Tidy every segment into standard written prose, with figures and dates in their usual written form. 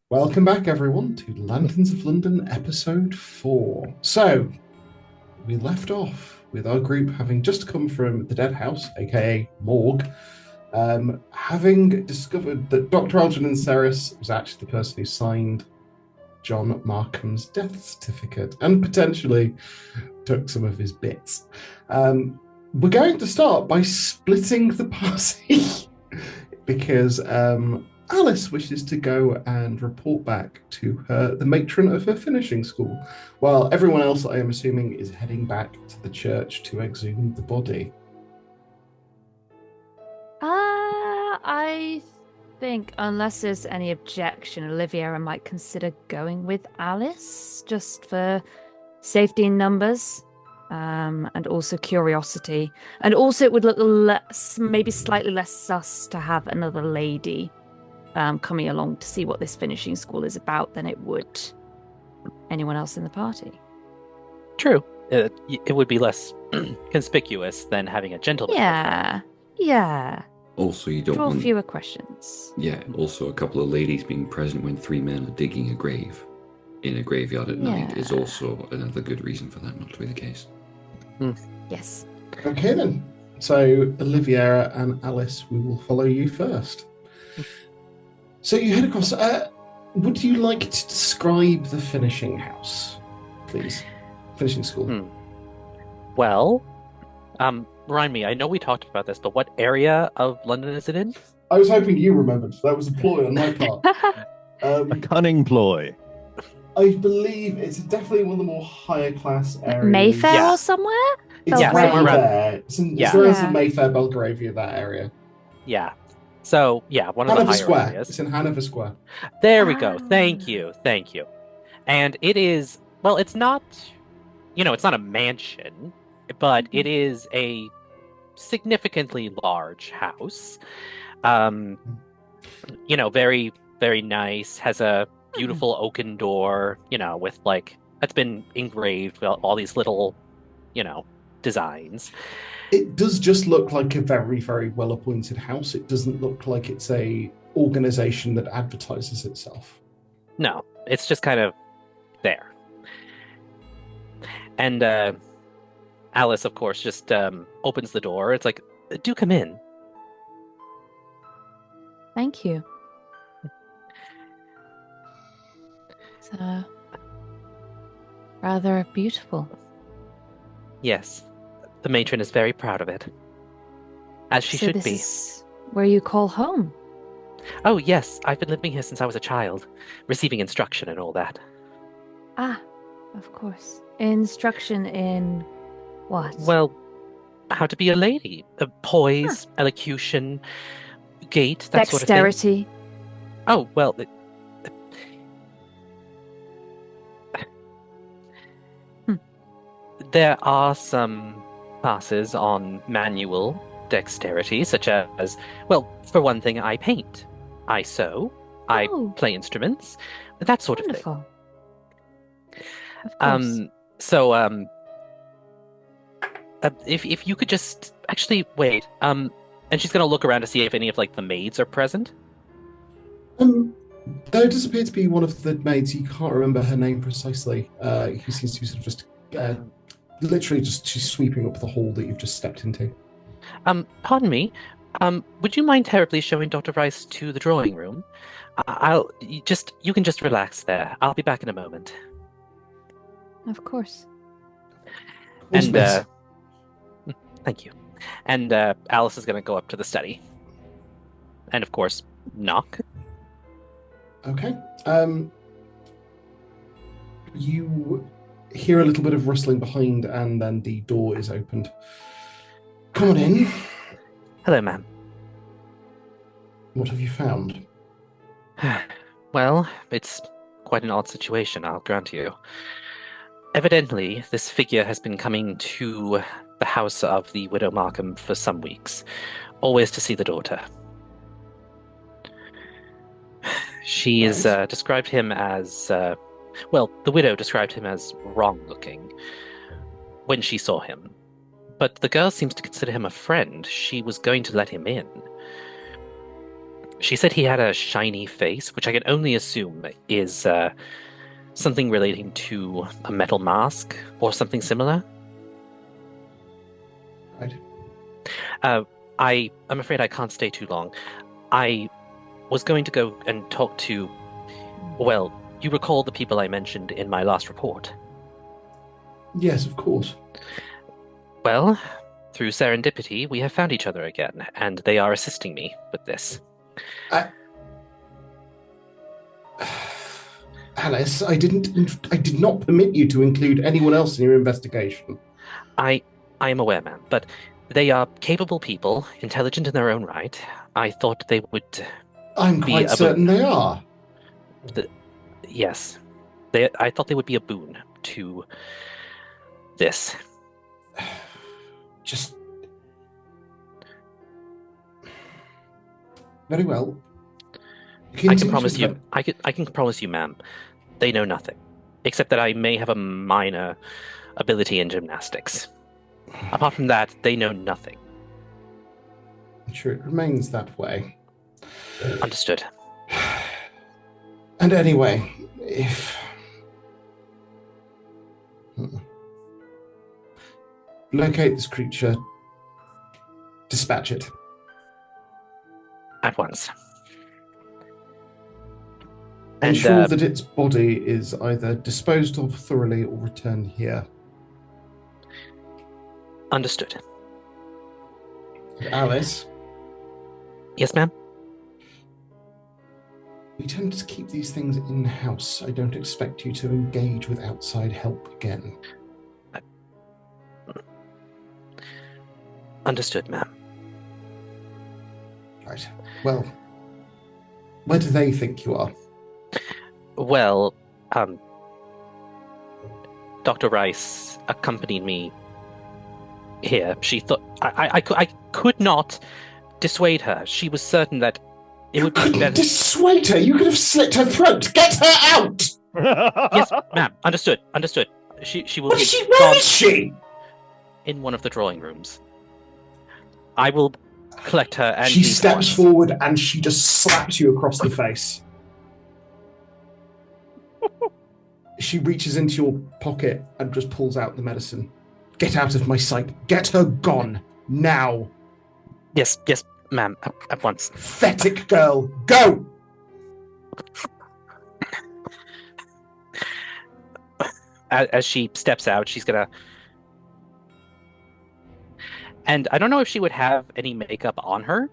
Welcome back, everyone, to Lanterns of London, episode 4. So, we left off with our group having just come from the dead house, aka Morgue, having discovered that Dr. Algernon Ceres was actually the person who signed John Markham's death certificate and potentially took some of his bits. We're going to start by splitting the party because Alice wishes to go and report back to the matron of her finishing school, while everyone else, I am assuming, is heading back to the church to exhume the body. I think unless there's any objection, Oliviera might consider going with Alice just for safety in numbers, and also curiosity. And also it would look less, maybe slightly less sus to have another lady coming along to see what this finishing school is about than it would anyone else in the party. True. It would be less conspicuous than having a gentleman. Yeah. Also, you don't Draw want... fewer questions. Yeah, also a couple of ladies being present when 3 men are digging a grave in a graveyard at night is also another good reason for that not to be the case. Yes. Okay, then. So, Oliviera and Alice, we will follow you first. So, you head across. Would you like to describe the finishing house, please? Finishing school. Well, remind me, I know we talked about this, but what area of London is it in? I was hoping you remembered. That was a ploy on my part. A cunning ploy. I believe it's definitely one of the more higher class areas. Mayfair or somewhere? It's Yeah, around somewhere around- there. It's Yeah. around some Mayfair, Belgravia, that area. Yeah. So, yeah, one of Hanover the higher Square. areas. It's in Hanover Square. There we go. Thank you. And it is, well, it's not, it's not a mansion, but it is a significantly large house. Very, very nice, has a beautiful oaken door, with that's been engraved with all these little, designs. It does just look like a very, very well-appointed house. It doesn't look like it's a organization that advertises itself. No, it's just kind of there. And Alice, of course, just opens the door. It's like, do come in. Thank you. It's rather beautiful. Yes, the matron is very proud of it, as she should this be. Is where you call home? Oh, yes, I've been living here since I was a child, receiving instruction and all that. Ah, of course. Instruction in what? Well, how to be a lady, poise, elocution, gait, that sort of thing. Dexterity. Oh, well, there are some classes on manual dexterity, such as, well, for one thing, I paint, I sew, I play instruments, that sort of thing. Of course. If you could just actually wait, and she's gonna look around to see if any of the maids are present. There does appear to be one of the maids. You can't remember her name precisely. Who seems to be sort of just literally just she's sweeping up the hall that you've just stepped into. Pardon me. Would you mind terribly showing Dr. Rice to the drawing room? You can just relax there. I'll be back in a moment. Of course. And thank you. And Alice is going to go up to the study, and of course knock. Okay. You hear a little bit of rustling behind, and then the door is opened. Come on in. Hello, ma'am. What have you found? Well, it's quite an odd situation, I'll grant you. Evidently, this figure has been coming to the house of the widow Markham for some weeks, always to see the daughter. She has described him as, the widow described him as wrong-looking when she saw him. But the girl seems to consider him a friend. She was going to let him in. She said he had a shiny face, which I can only assume is something relating to a metal mask or something similar. Right. I'm afraid I can't stay too long. I was going to go and talk to, well, you recall the people I mentioned in my last report? Yes, of course. Well, through serendipity, we have found each other again, and they are assisting me with this. Alice, I did not permit you to include anyone else in your investigation. I am aware, ma'am, but they are capable people, intelligent in their own right. I thought they would. I'm quite certain they are. Yes, I thought they would be a boon to this. Just very well. I can promise you. I can promise you, ma'am. They know nothing, except that I may have a minor ability in gymnastics. Apart from that, they know nothing. I'm sure it remains that way. Understood. And anyway, if locate this creature, dispatch it At once. Ensure that its body is either disposed of thoroughly or returned here. Understood. And Alice? Yes, ma'am? We tend to keep these things in-house. I don't expect you to engage with outside help again. Understood, ma'am. Right. Well, where do they think you are? Well, Dr. Rice accompanied me here. She thought I could not dissuade her. She was certain that it would be better. Dissuade her? You could have slit her throat. Get her out! Yes, ma'am. Understood. She will. Where is she? In one of the drawing rooms. I will collect her and she steps forward and she just slaps you across the face. She reaches into your pocket and just pulls out the medicine. Get out of my sight. Get her gone. Now. Yes, ma'am. At once. Pathetic girl. Go! As she steps out, she's gonna... And I don't know if she would have any makeup on her.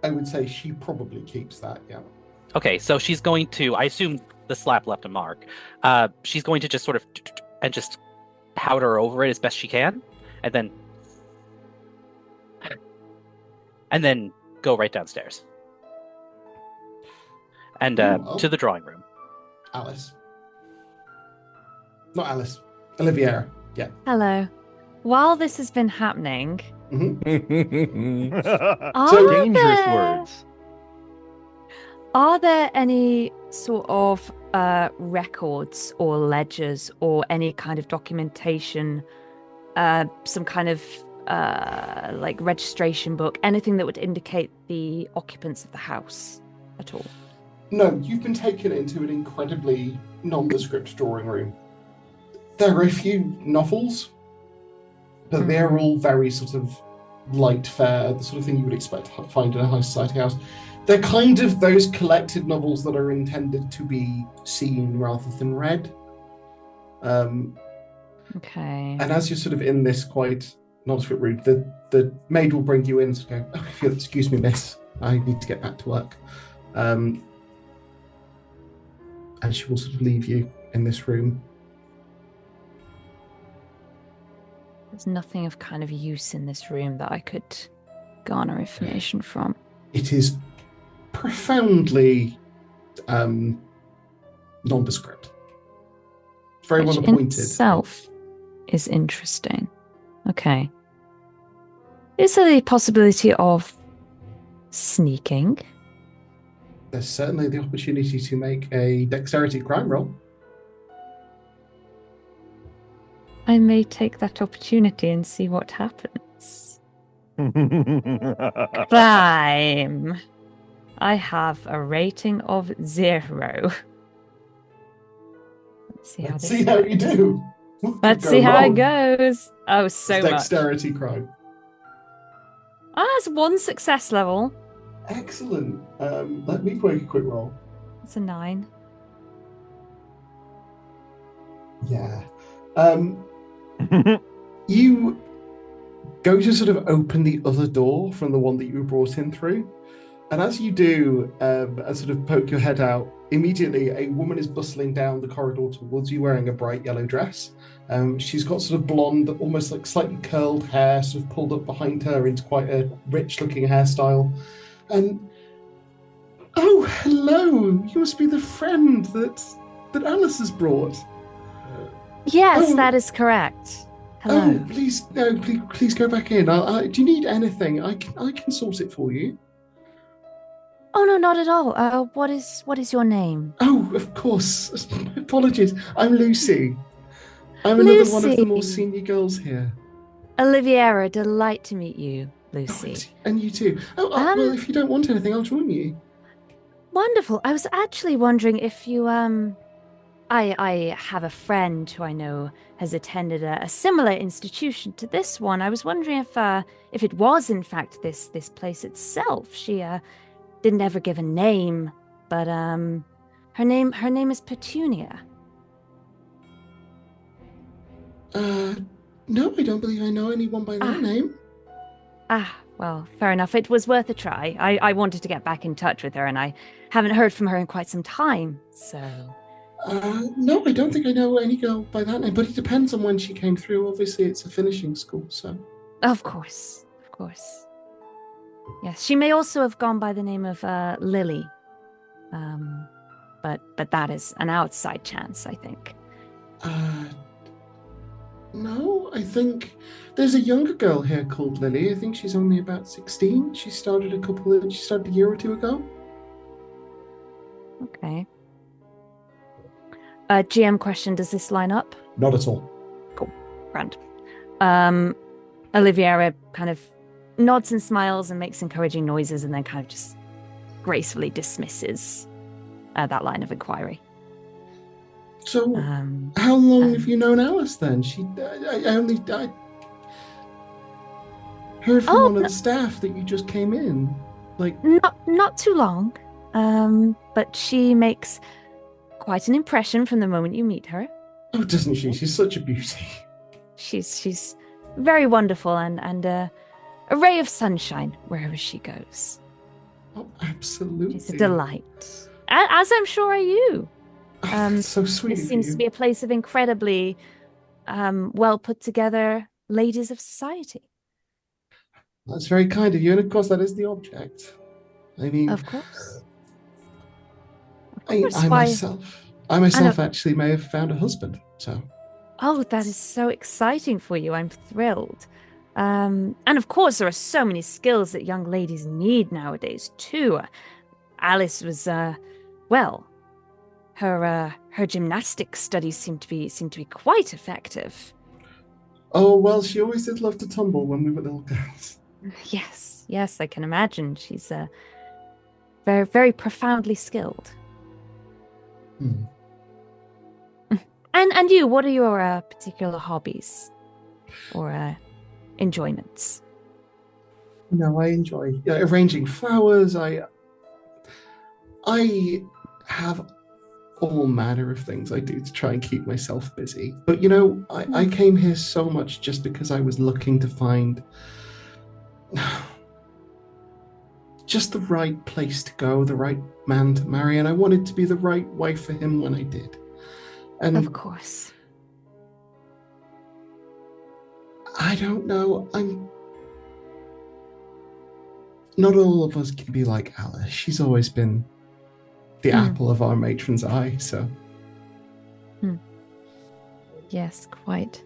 I would say she probably keeps that, yeah. Okay, so she's going to... I assume the slap left a mark. She's going to just sort of... and just powder over it as best she can. And then go right downstairs. And to the drawing room. Alice. Not Alice. Olivia. Yeah. Hello. While this has been happening, dangerous words. Are there any sort of records or ledgers or any kind of documentation, some kind of like registration book, anything that would indicate the occupants of the house at all? No, you've been taken into an incredibly nondescript drawing room. There are a few novels, but they're all very sort of light fare, the sort of thing you would expect to find in a high society house. They're kind of those collected novels that are intended to be seen rather than read. Okay. And as you're sort of in this quite nondescript room, the maid will bring you in and go, "Oh, if you'll excuse me, miss, I need to get back to work." And she will sort of leave you in this room. There's nothing of kind of use in this room that I could garner information from. It is profoundly nondescript. Very well appointed. In itself is interesting. Okay. Is there the possibility of sneaking? There's certainly the opportunity to make a dexterity crime roll. I may take that opportunity and see what happens. Crime. I have a rating of 0. Let's see how you do. Let's see how it goes. Oh, so it's much. dexterity crime. That's 1 success level. Excellent. Let me make a quick roll. It's a 9. Yeah. You go to sort of open the other door from the one that you were brought in through. And as you do, and sort of poke your head out, immediately a woman is bustling down the corridor towards you wearing a bright yellow dress. She's got sort of blonde, almost like slightly curled hair, sort of pulled up behind her into quite a rich-looking hairstyle. And oh, hello! You must be the friend that Alice has brought. Yes, that is correct. Hello. Oh, please go back in. Do you need anything? I can sort it for you. Oh no, not at all. What is your name? Oh, of course. Apologies. I'm Lucy. I'm another one of the more senior girls here. Oliviera, delight to meet you, Lucy. Oh, and you too. Oh, well, if you don't want anything, I'll join you. Wonderful. I was actually wondering if you I have a friend who I know has attended a similar institution to this one. I was wondering if it was in fact this place itself. She didn't ever give a name, but her name is Petunia. No, I don't believe I know anyone by that name. Well, fair enough. It was worth a try. I wanted to get back in touch with her, and I haven't heard from her in quite some time, so... No, I don't think I know any girl by that name, but it depends on when she came through. Obviously, it's a finishing school, so... Of course. Yes, she may also have gone by the name of Lily. But that is an outside chance, I think. No, I think there's a younger girl here called Lily. I think she's only about 16. She started a year or two ago. Okay. GM question, does this line up? Not at all. Cool. Grand. Oliviera kind of nods and smiles and makes encouraging noises and then kind of just gracefully dismisses that line of inquiry. So, how long have you known Alice then? I heard from one of the staff that you just came in. Not too long. But she makes quite an impression from the moment you meet her. Oh, doesn't she? She's such a beauty. She's very wonderful and a ray of sunshine wherever she goes. Oh, absolutely. She's a delight. As I'm sure are you. That's so sweet. It seems to be a place of incredibly well put together ladies of society. That's very kind of you, and of course that is the object. I mean, of course. I myself actually may have found a husband. So. Oh, that is so exciting for you! I'm thrilled. And of course, there are so many skills that young ladies need nowadays too. Alice was, her gymnastics studies seem to be quite effective. Oh well, she always did love to tumble when we were little girls. Yes, I can imagine. She's very, very profoundly skilled. And you, what are your particular hobbies or enjoyments? No, I enjoy arranging flowers. I have all manner of things I do to try and keep myself busy. But I came here so much just because I was looking to find just the right place to go, the right man to marry, and I wanted to be the right wife for him when I did. And of course. I don't know. Not all of us can be like Alice. She's always been the apple of our matron's eye, so. Yes, quite.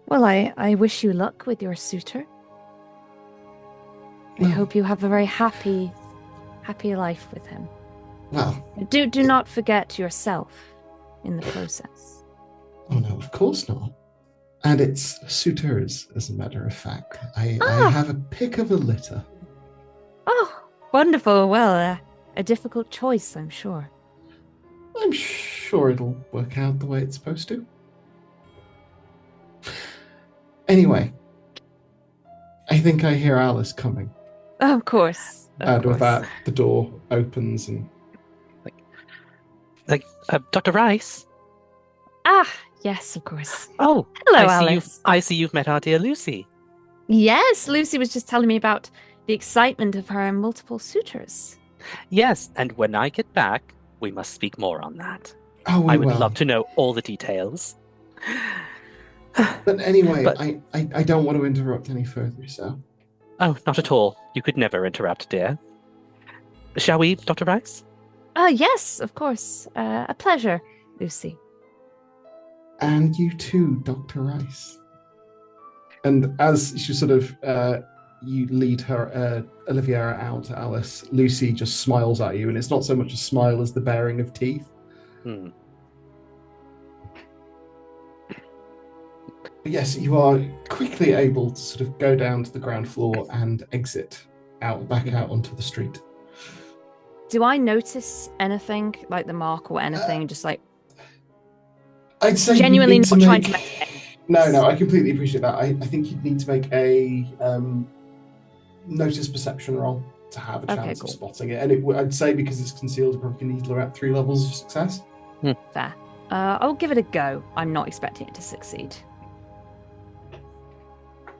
Well, I wish you luck with your suitor. I hope you have a very happy life with him. Well, do not forget yourself in the process. Oh no, of course not. And it's suitors, as a matter of fact. I have a pick of a litter. Oh, Wonderful. Well, a difficult choice, I'm sure. I'm sure it'll work out the way it's supposed to. Anyway, I think I hear Alice coming. Of course. And with that, the door opens and... Dr. Rice? Ah, yes, of course. Oh, hello, I see Alice. I see you've met our dear Lucy. Yes, Lucy was just telling me about the excitement of her multiple suitors. Yes, and when I get back, we must speak more on that. Oh, we I would will. love to know all the details. But anyway, But- I don't want to interrupt any further, so... Oh, not at all. You could never interrupt, dear. Shall we, Dr. Rice? Yes, of course. A pleasure, Lucy. And you too, Dr. Rice. And as she sort of, you lead her, Olivia out, Alice, Lucy just smiles at you, and it's not so much a smile as the baring of teeth. Hmm. But yes, you are quickly able to sort of go down to the ground floor and exit back out onto the street. Do I notice anything, like the mark or anything, just like I'd say genuinely you not need to trying make... to mess it? No, I completely appreciate that. I think you'd need to make a notice perception roll to have a chance of spotting it. And I'd say because it's concealed, you probably need about 3 levels of success. Fair. I'll give it a go. I'm not expecting it to succeed.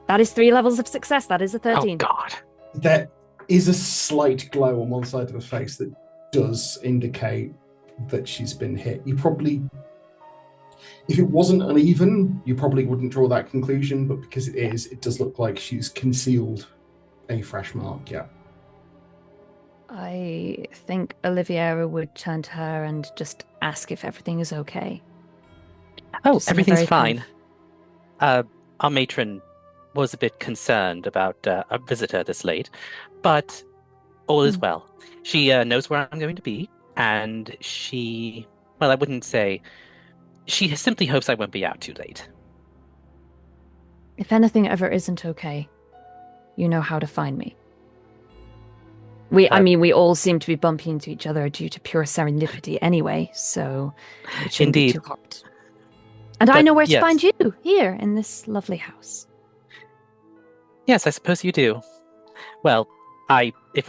That is 3 levels of success. That is a 13. Oh, God. There is a slight glow on one side of her face that does indicate that she's been hit. You probably... If it wasn't uneven, you probably wouldn't draw that conclusion, but because it is, it does look like she's concealed a fresh mark, yeah. I think Oliviera would turn to her and just ask if everything is okay. Oh, Just in a everything's very fine. kind Our matron was a bit concerned about a visitor this late, but all is well. She knows where I'm going to be, and she... Well, I wouldn't say... She simply hopes I won't be out too late. If anything ever isn't okay, you know how to find me. I mean, we all seem to be bumping into each other due to pure serendipity anyway, so it shouldn't be Indeed. too hard. And I But know where to yes. find you, here in this lovely house. Yes, I suppose you do. Well, if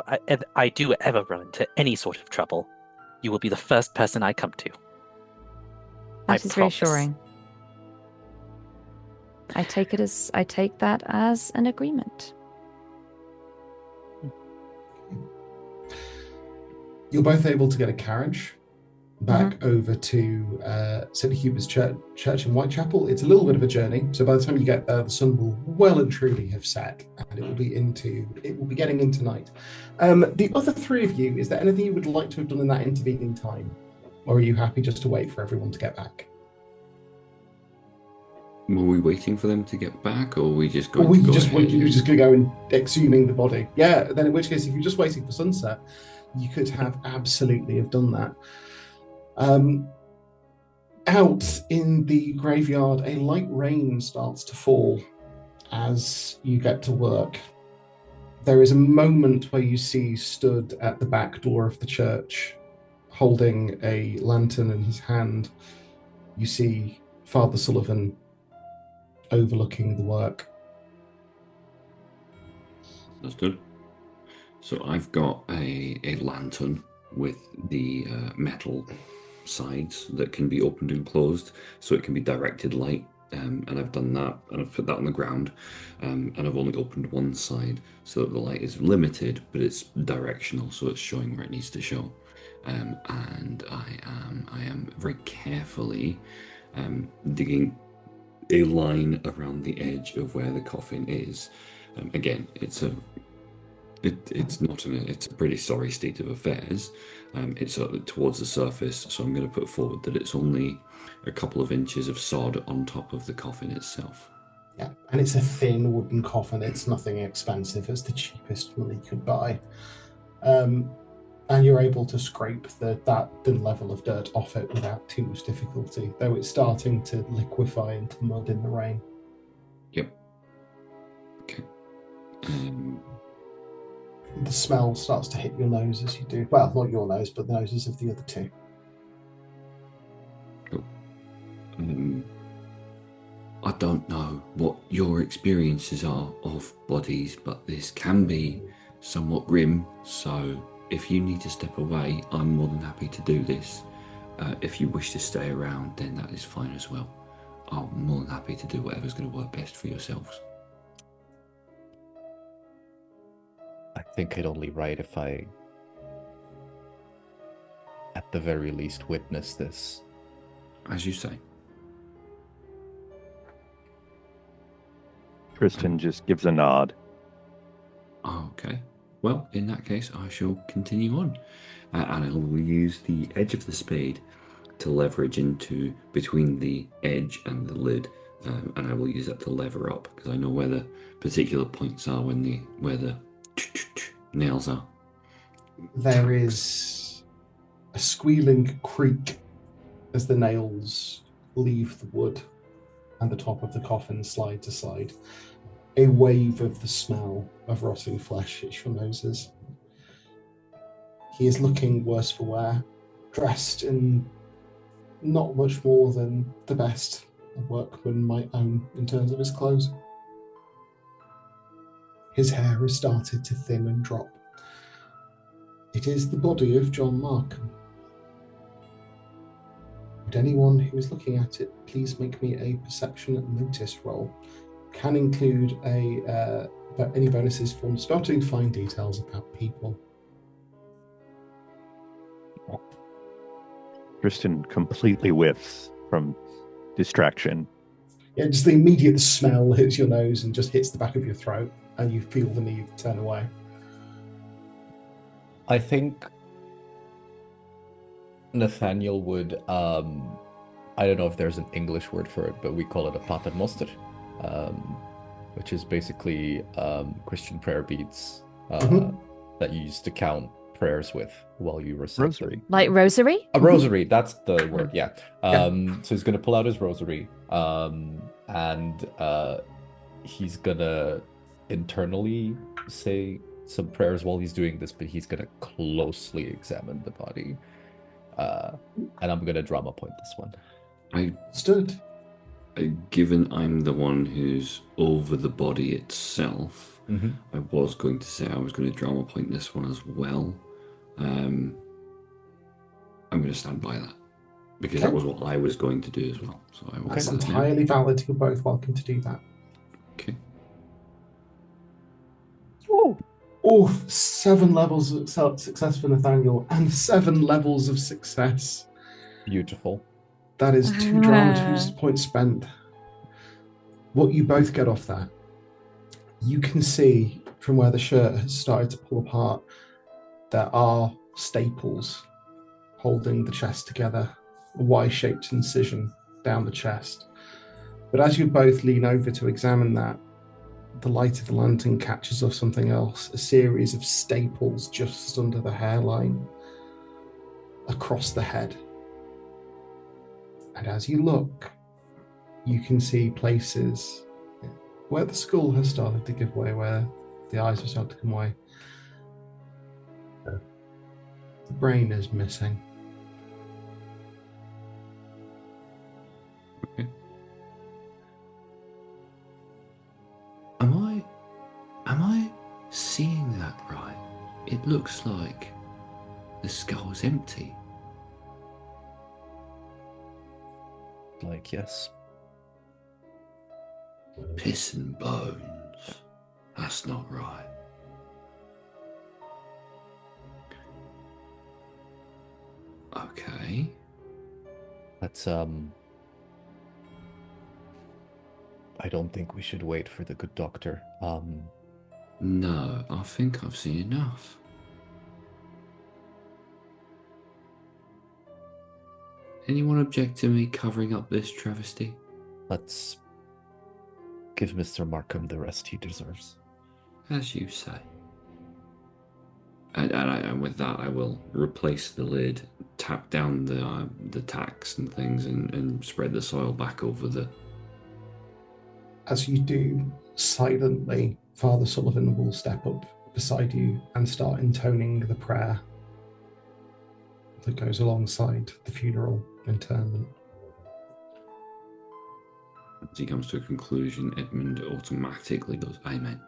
I do ever run into any sort of trouble, you will be the first person I come to. That is promise. reassuring. I take that as an agreement. You're both able to get a carriage back over to St. Hubert's Church in Whitechapel. It's a little bit of a journey, so by the time you get there, the sun will well and truly have set, and it will be getting into night. The other 3 of you, is there anything you would like to have done in that intervening time, or are you happy just to wait for everyone to get back? Were we waiting for them to get back, or were we just going Or to go you're ahead just going to go and exhuming the body? Yeah, then in which case, if you're just waiting for sunset, you could have absolutely have done that. Out in the graveyard, a light rain starts to fall as you get to work. There is a moment where you see stood at the back door of the church, holding a lantern in his hand. You see Father Sullivan overlooking the work. That's good. So I've got a lantern with the metal sides that can be opened and closed, so it can be directed light. And I've done that, and I've put that on the ground, and I've only opened one side so that the light is limited, but it's directional, so it's showing where it needs to show. And I am very carefully digging a line around the edge of where the coffin is. Again, it's a pretty sorry state of affairs. It's towards the surface, so I'm going to put forward that it's only a couple of inches of sod on top of the coffin itself. Yeah, and it's a thin wooden coffin. It's nothing expensive. It's the cheapest money could buy. And you're able to scrape that thin level of dirt off it without too much difficulty, though it's starting to liquefy into mud in the rain. Yep. Okay. The smell starts to hit your nose as you do. Well, not your nose, but the noses of the other two. I don't know what your experiences are of bodies, but this can be somewhat grim, so if you need to step away, I'm more than happy to do this. If you wish to stay around, then that is fine as well. I'm more than happy to do whatever's going to work best for yourselves. I think I'd only right if I, at the very least, witness this. As you say. Tristan just gives a nod. Okay. Well, in that case, I shall continue on. And I will use the edge of the spade to leverage into between the edge and the lid. And I will use that to lever up, because I know where the particular points are where the nails are. There is a squealing creak as the nails leave the wood and the top of the coffin slides aside. A wave of the smell of rotting flesh hits your noses. He is looking worse for wear, dressed in not much more than the best a workman might own in terms of his clothes. His hair has started to thin and drop. It is the body of John Markham. Would anyone who is looking at it please make me a perception notice roll? Can include any bonuses from starting to find details about people. Tristan completely whiffs from distraction. Yeah, just the immediate smell hits your nose and just hits the back of your throat, and you feel the need to turn away. I think Nathaniel would, I don't know if there's an English word for it, but we call it a paternoster, which is basically Christian prayer beads that you used to count prayers with while you recite Rosary. them. Like rosary? A rosary, that's the word, yeah. Yeah. So he's going to pull out his rosary, and he's going to internally say some prayers while he's doing this, but he's going to closely examine the body. And I'm going to drama point this one. I Stood. Given I'm the one who's over the body itself, I was going to say I was going to drama point this one as well. I'm going to stand by that, because that was what I was going to do as well. So I will. That's entirely valid. You're both welcome to do that. Okay. Oh, 7 levels of success for Nathaniel and 7 levels of success. Beautiful. That is 2 drama points spent. What you both get off that, you can see from where the shirt has started to pull apart, there are staples holding the chest together, a Y-shaped incision down the chest. But as you both lean over to examine that, the light of the lantern catches off something else, a series of staples just under the hairline, across the head. And as you look, you can see places where the skull has started to give way, where the eyes have started to come away. The brain is missing. Okay. Am I seeing that right? It looks like the skull's empty. Like, yes. Piss and bones. That's not right. Okay. That's, I don't think we should wait for the good doctor. No, I think I've seen enough. Anyone object to me covering up this travesty? Let's give Mr. Markham the rest he deserves. As you say. And with that, I will replace the lid, tap down the tacks and things, and spread the soil back over the... As you do, silently, Father Sullivan will step up beside you and start intoning the prayer that goes alongside the funeral interment. As he comes to a conclusion, Edmund automatically goes, Amen.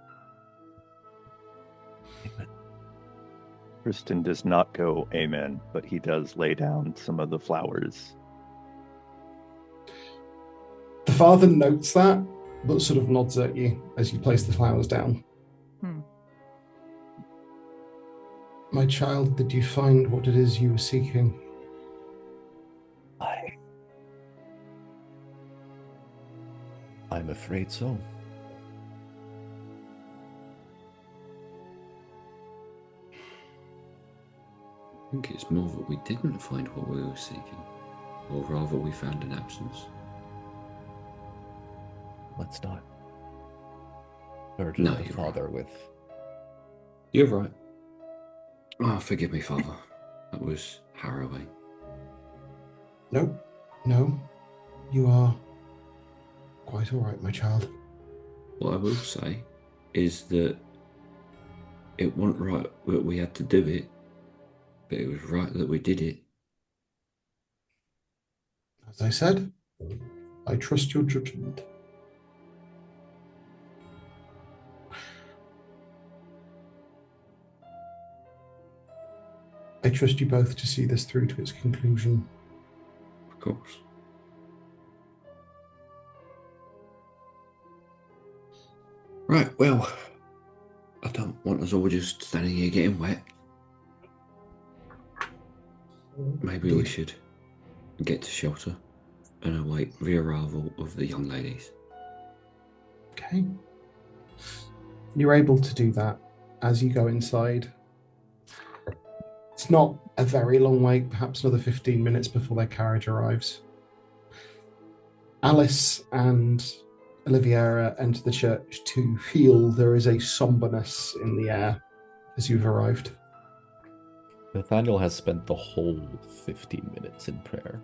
Kristen does not go amen, but he does lay down some of the flowers. The father notes that, but sort of nods at you as you place the flowers down. My child, did you find what it is you were seeking? I'm afraid so. I think it's more that we didn't find what we were seeking, or rather we found an absence. Let's not burden No, the you're father with. You're right. Oh, forgive me, Father. That was harrowing. No, you are quite all right, my child. What I will say is that it wasn't right that we had to do it, but it was right that we did it. As I said, I trust your judgment. I trust you both to see this through to its conclusion. Of course. Right, well, I don't want us all just standing here getting wet. Maybe we should get to shelter and await the arrival of the young ladies. Okay. You're able to do that as you go inside. It's not a very long wait, perhaps another 15 minutes before their carriage arrives. Alice and Oliviera enter the church to feel there is a somberness in the air as you've arrived. Nathaniel has spent the whole 15 minutes in prayer.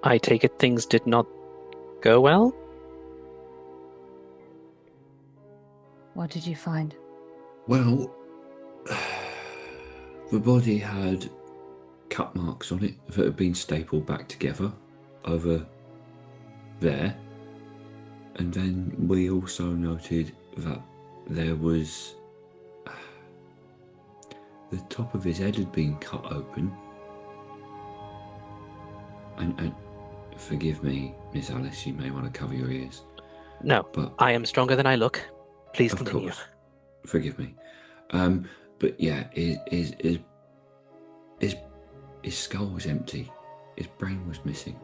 I take it things did not go well? What did you find? Well, the body had cut marks on it that had been stapled back together over there. And then we also noted that there was... the top of his head had been cut open. And forgive me, Miss Alice, you may want to cover your ears. No, But I am stronger than I look. Please of continue. course, forgive me. But yeah, his skull was empty. His brain was missing.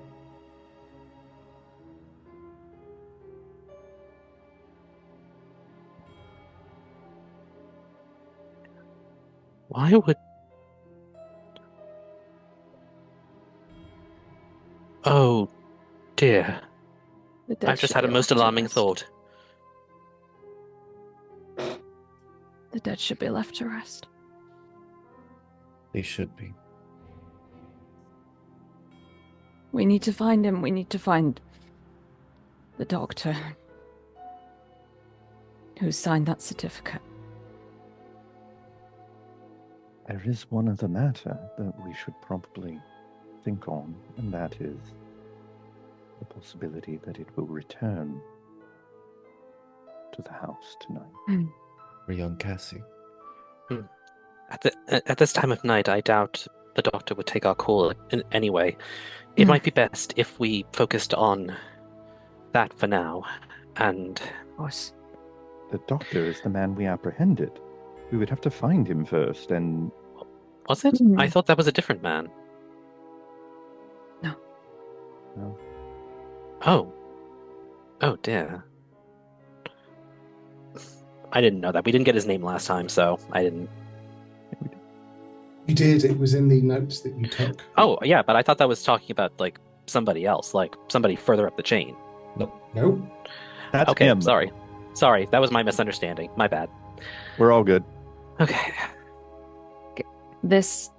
Why would... Oh, dear. The dead I've just should had a be most left to alarming rest. thought. The dead should be left to rest. They should be. We need to find him. We need to find the doctor who signed that certificate. There is one other matter that we should probably think on, and that is the possibility that it will return to the house tonight. For young Cassie. At this time of night, I doubt the doctor would take our call anyway. It might be best if we focused on that for now, and... Of course. The doctor is the man we apprehended. We would have to find him first, and... Was it? I thought that was a different man. No. No. Oh. Oh, dear. I didn't know that. We didn't get his name last time, so I didn't... You did, it was in the notes that you took. Oh, yeah, but I thought that was talking about, like, somebody else, like, somebody further up the chain. Nope. That's Okay, him. sorry. Sorry, that was my misunderstanding. My bad. We're all good. Okay. This,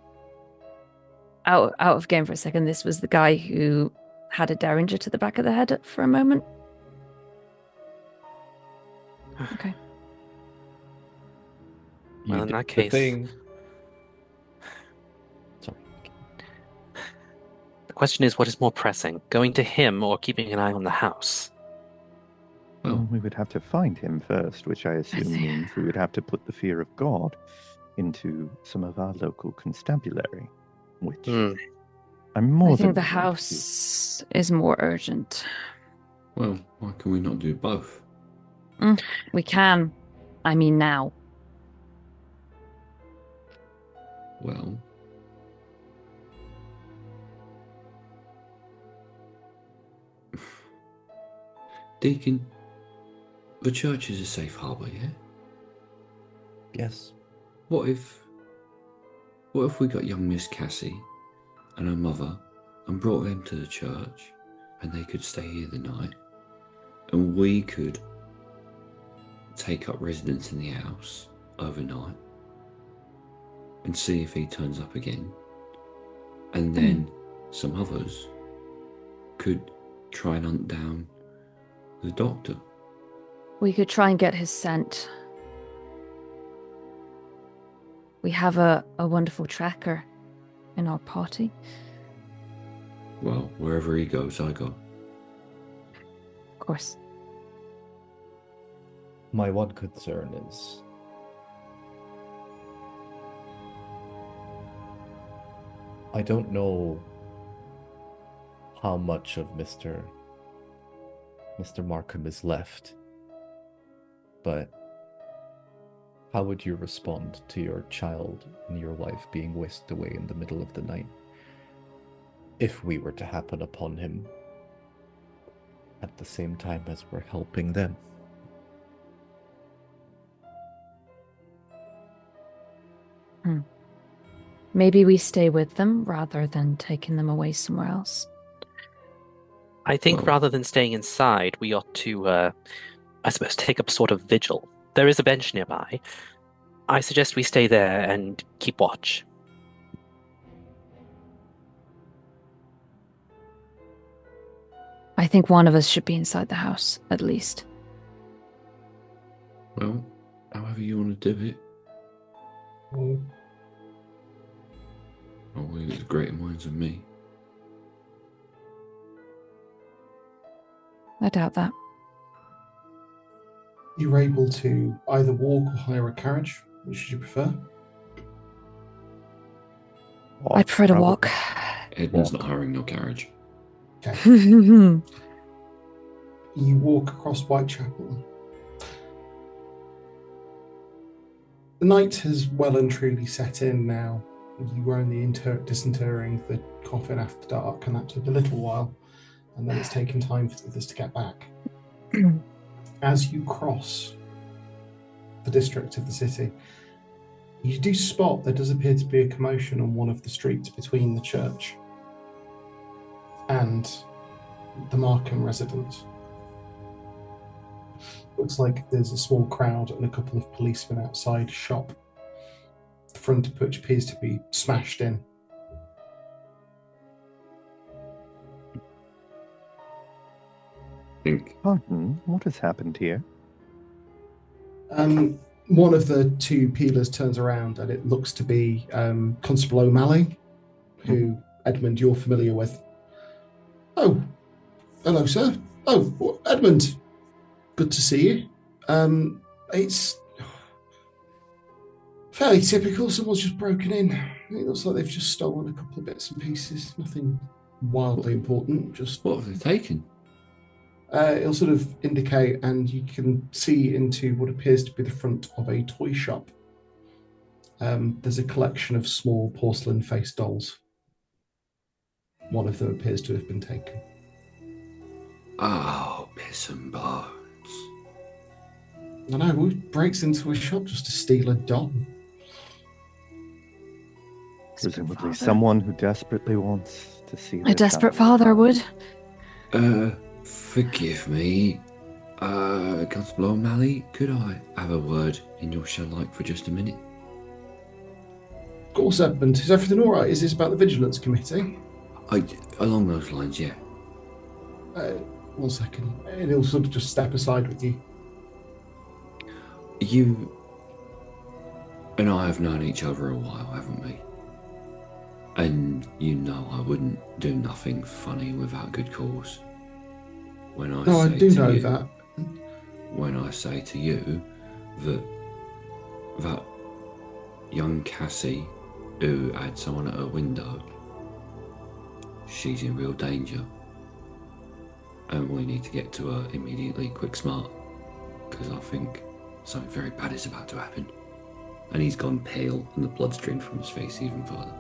out of game for a second, this was the guy who had a derringer to the back of the head for a moment? Okay. Well, in did that the case- thing. Sorry. The question is, what is more pressing, going to him or keeping an eye on the house? Well, We would have to find him first, which I assume see. means we would have to put the fear of God into some of our local constabulary, which I'm more I think than the willing to do. house is more urgent. well, why can we not do both? We can. I mean, now. Well, Deacon, the church is a safe harbour, yeah? Yes. What if we got young Miss Cassie and her mother and brought them to the church and they could stay here the night and we could take up residence in the house overnight and see if he turns up again, and then some others could try and hunt down the doctor. We could try and get his scent. We have a wonderful tracker in our party. Well, wherever he goes, I go. Of course. My one concern is I don't know how much of Mr. Markham is left, but how would you respond to your child and your wife being whisked away in the middle of the night if we were to happen upon him at the same time as we're helping them? Maybe we stay with them rather than taking them away somewhere else. I think Well- rather than staying inside, we ought to, I suppose, take up a sort of vigil. There is a bench nearby. I suggest we stay there and keep watch. I think one of us should be inside the house, at least. Well, however you want to do it. I'll leave it to greater minds than me. I doubt that. You're able to either walk or hire a carriage. Which should you prefer? I prefer to Probably. walk. Edmund's not hiring no carriage. Okay. Hmm. You walk across Whitechapel. The night has well and truly set in now. You were only disinterring the coffin after dark, and that took a little while. And then it's taken time for this to get back. As you cross the district of the city, you do spot there does appear to be a commotion on one of the streets between the church and the Markham residence. Looks like there's a small crowd and a couple of policemen outside a shop, the front of which appears to be smashed in. Pardon, what has happened here? One of the two peelers turns around and it looks to be Constable O'Malley, who, Edmund, you're familiar with. Oh, hello, sir. Oh, Edmund. Good to see you. It's fairly typical. Someone's just broken in. It looks like they've just stolen a couple of bits and pieces. Nothing wildly important. Just What have they taken? it'll sort of indicate, and you can see into what appears to be the front of a toy shop. There's a collection of small porcelain-faced dolls. One of them appears to have been taken. Oh, piss and bones. I know, who breaks into a shop just to steal a doll? Presumably Father. someone who desperately wants to see A their desperate child. father would. Forgive me. Constable O'Malley, could I have a word in your shell light for just a minute? Of course, Edmund. Is everything all right? Is this about the Vigilance Committee? Along those lines, yeah. 1 second. And he'll sort of just step aside with you. You and I have known each other a while, haven't we? And you know I wouldn't do nothing funny without good cause. When I No, I say do to know you, that. When I say to you that young Cassie who had someone at her window, she's in real danger. And we need to get to her immediately, quick smart. Because I think something very bad is about to happen. And he's gone pale and the blood's drained from his face even further.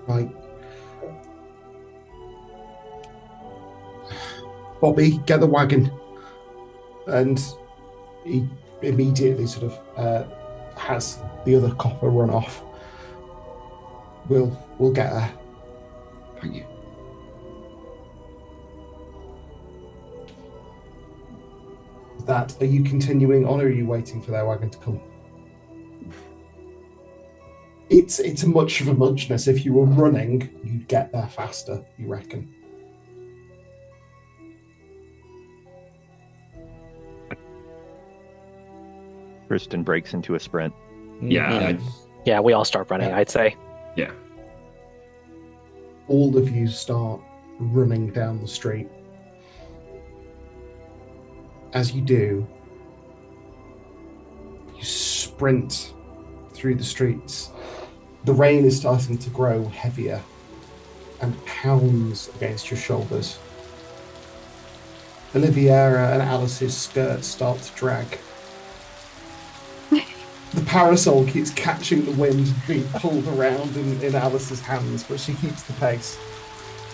Right. Bobby, get the wagon. And he immediately sort of has the other copper run off. We'll get there. Thank you. Are you continuing on, or are you waiting for their wagon to come? It's a much of a muchness. If you were running, you'd get there faster, you reckon? Tristan breaks into a sprint. Yeah. Yeah, we all start running, Yeah. I'd say. Yeah. All of you start running down the street. As you do, you sprint through the streets. The rain is starting to grow heavier and pounds against your shoulders. Oliviera and Alice's skirts start to drag. The parasol keeps catching the wind and being pulled around in Alice's hands, but she keeps the pace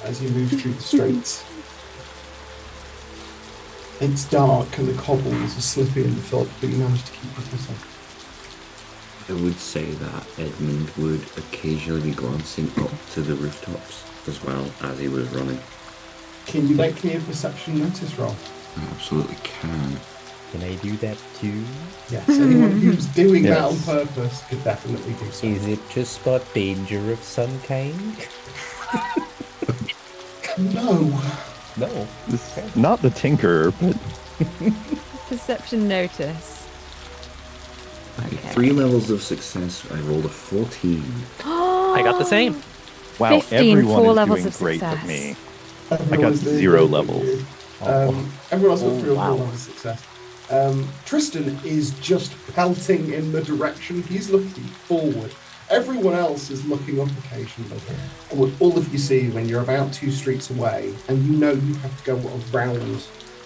as you move through the streets. It's dark and the cobbles are slippy in the foot, but you manage to keep it yourself. I would say that Edmund would occasionally be glancing up to the rooftops as well as he was running. Can you make me a perception notice roll? I absolutely can. Can I do that too? Yes, anyone who's doing that on Yes. purpose could definitely do so. Is it to spot danger of some kind? No. No. Not the Tinkerer, but Perception notice. Okay. 3 levels of success. I rolled a 14. I got the same. wow, 15, everyone 4 is levels doing of great but success. me. Everyone's doing 0 good, levels. you. Everyone else got 3 or 4 wow. levels of success. Tristan is just pelting in the direction. He's looking forward. Everyone else is looking up occasionally. And what all of you see when you're about 2 streets away, and you know you have to go around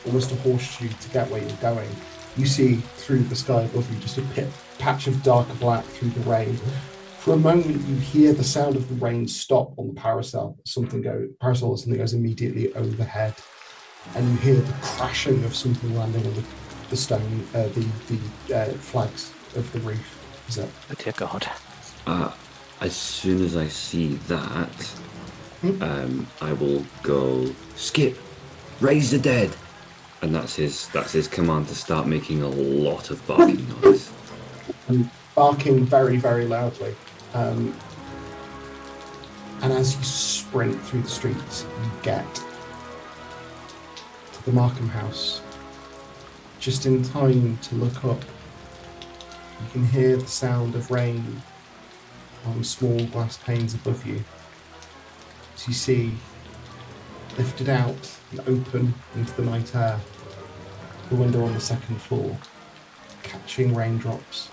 almost a horseshoe to get where you're going, you see through the sky above you just a patch of dark black through the rain. For a moment, you hear the sound of the rain stop on the parasol. Something goes immediately overhead, and you hear the crashing of something landing on the stone, the flags of the roof. Is that? Oh, dear God. As soon as I see that, I will go, Skip, raise the dead. And that's his command to start making a lot of barking noise. And barking very, very loudly. And as you sprint through the streets, you get to the Markham house. Just in time to look up, you can hear the sound of rain on small glass panes above you. As you see, lifted out and open into the night air, the window on the 2nd floor, catching raindrops.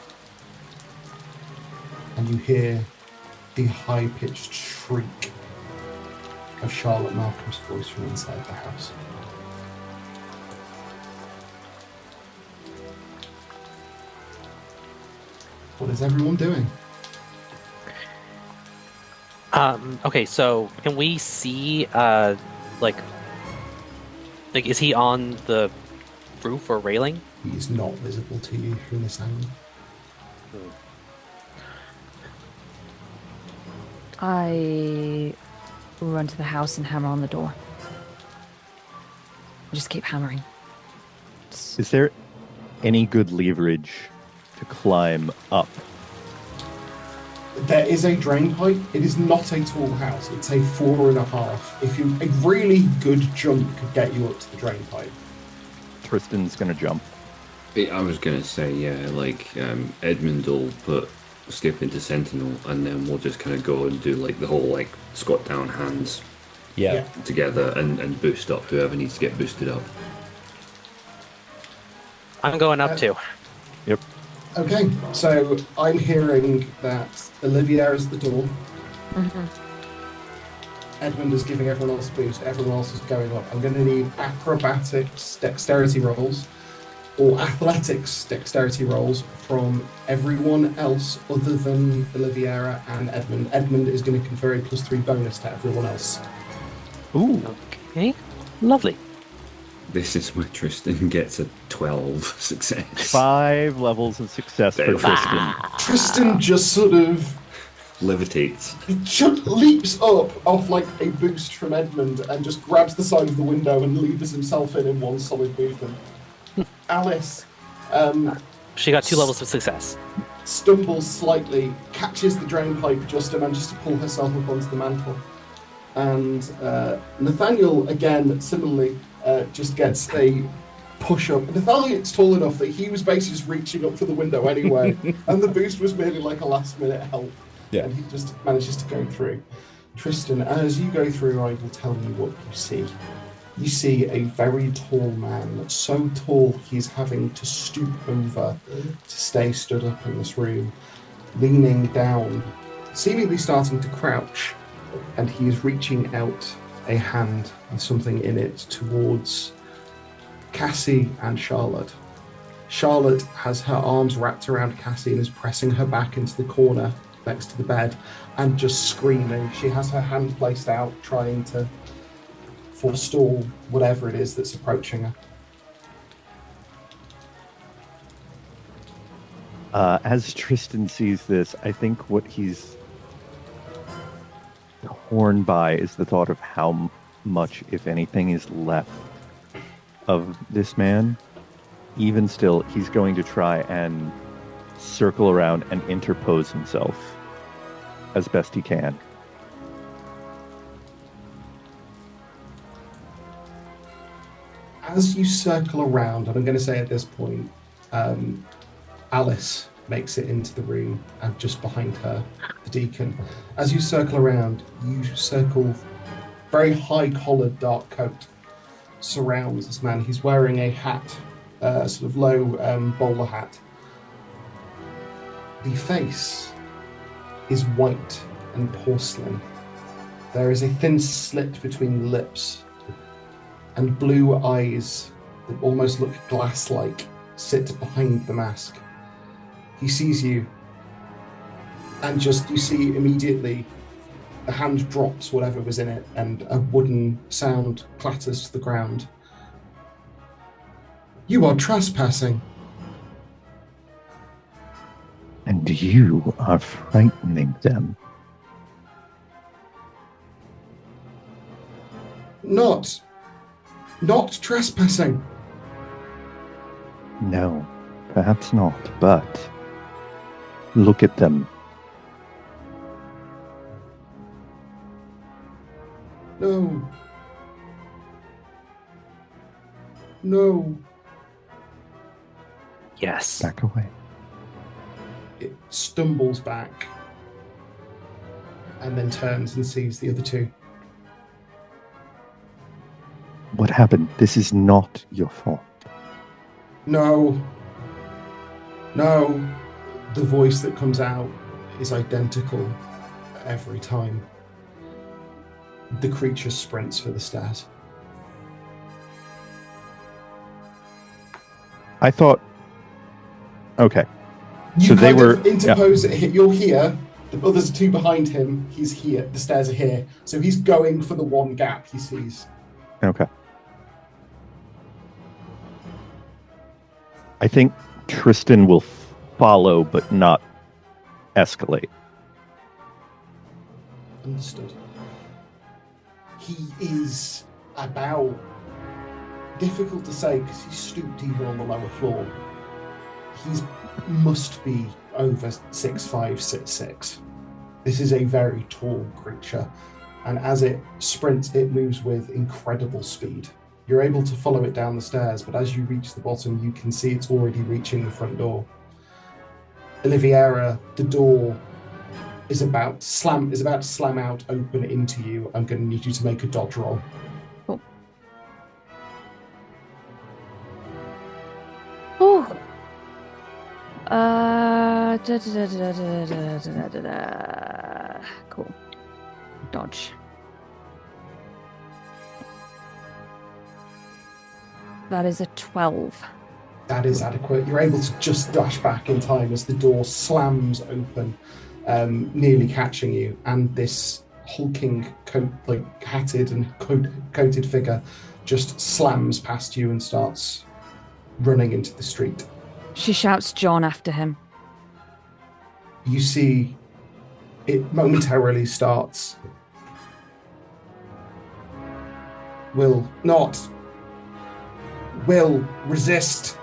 And you hear the high-pitched shriek of Charlotte Markham's voice from inside the house. What is everyone doing? Okay, so can we see, like, is he on the roof or railing? He is not visible to you from this angle. I run to the house and hammer on the door. Just keep hammering. Is there any good leverage to climb up? There is a drain pipe. It is not a tall house. It's a 4.5. If you, a really good jump could get you up to the drain pipe. Tristan's gonna jump. I was gonna say, yeah, like Edmund will put Skip into Sentinel, and then we'll just kind of go and do like the whole like squat down hands Yeah. Yeah. together and boost up whoever needs to get boosted up. I'm going up too. Okay, so I'm hearing that Olivia is at the door. Edmund is giving everyone else a boost. Everyone else is going up. I'm going to need acrobatics dexterity rolls or athletics dexterity rolls from everyone else other than Oliviera and Edmund. Edmund is going to confer a +3 bonus to everyone else. Ooh. Okay, lovely. This is where Tristan gets a 12 success. 5 levels of success for There. Tristan. Tristan just sort of Levitates. leaps up off like a boost from Edmund and just grabs the side of the window and levers himself in one solid movement. Alice She got 2 levels of success. stumbles slightly, catches the drain pipe just and manages to pull herself up onto the mantle. And Nathaniel, again, similarly, just gets a push up. Nathaniel's tall enough that he was basically just reaching up for the window anyway, and the boost was merely like a last minute help. Yeah. And he just manages to go through. Tristan, as you go through, I will tell you what you see. You see a very tall man, so tall he's having to stoop over to stay stood up in this room, leaning down, seemingly starting to crouch, and he is reaching out a hand with something in it towards Cassie and Charlotte. Charlotte has her arms wrapped around Cassie and is pressing her back into the corner next to the bed and just screaming. She has her hand placed out, trying to forestall whatever it is that's approaching her. As Tristan sees this, I think what he's torn by is the thought of how much, if anything, is left of this man. Even still, he's going to try and circle around and interpose himself as best he can. As you circle around, and I'm going to say at this point, Alice makes it into the room, and just behind her, the deacon. As you circle around, very high-collared dark coat surrounds this man. He's wearing a hat, sort of low bowler hat. The face is white and porcelain. There is a thin slit between the lips, and blue eyes that almost look glass-like sit behind the mask. He sees you, and you see immediately the hand drops whatever was in it, and a wooden sound clatters to the ground. You are trespassing. And you are frightening them. Not trespassing. No, perhaps not, but look at them. No. No. Yes. Back away. It stumbles back and then turns and sees the other two. What happened? This is not your fault. No. No. The voice that comes out is identical every time. The creature sprints for the stairs. I thought... Okay. You So they kind of were- interpose it. You're here. The others are two behind him. He's here. The stairs are here. So he's going for the one gap he sees. Okay. I think Tristan will follow, but not escalate. Understood. He is about... difficult to say because he's stooped even on the lower floor. He must be over 6'5", 6'6". This is a very tall creature, and as it sprints, it moves with incredible speed. You're able to follow it down the stairs, but as you reach the bottom, you can see it's already reaching the front door. Oliviera, the door is about to slam out open into you. I'm going to need you to make a dodge roll. Cool. Oh. Cool. Dodge. That is a 12. That is adequate. You're able to just dash back in time as the door slams open, nearly catching you, and this hulking, hatted and coated figure just slams past you and starts running into the street. She shouts John after him. You see it momentarily starts. Will resist.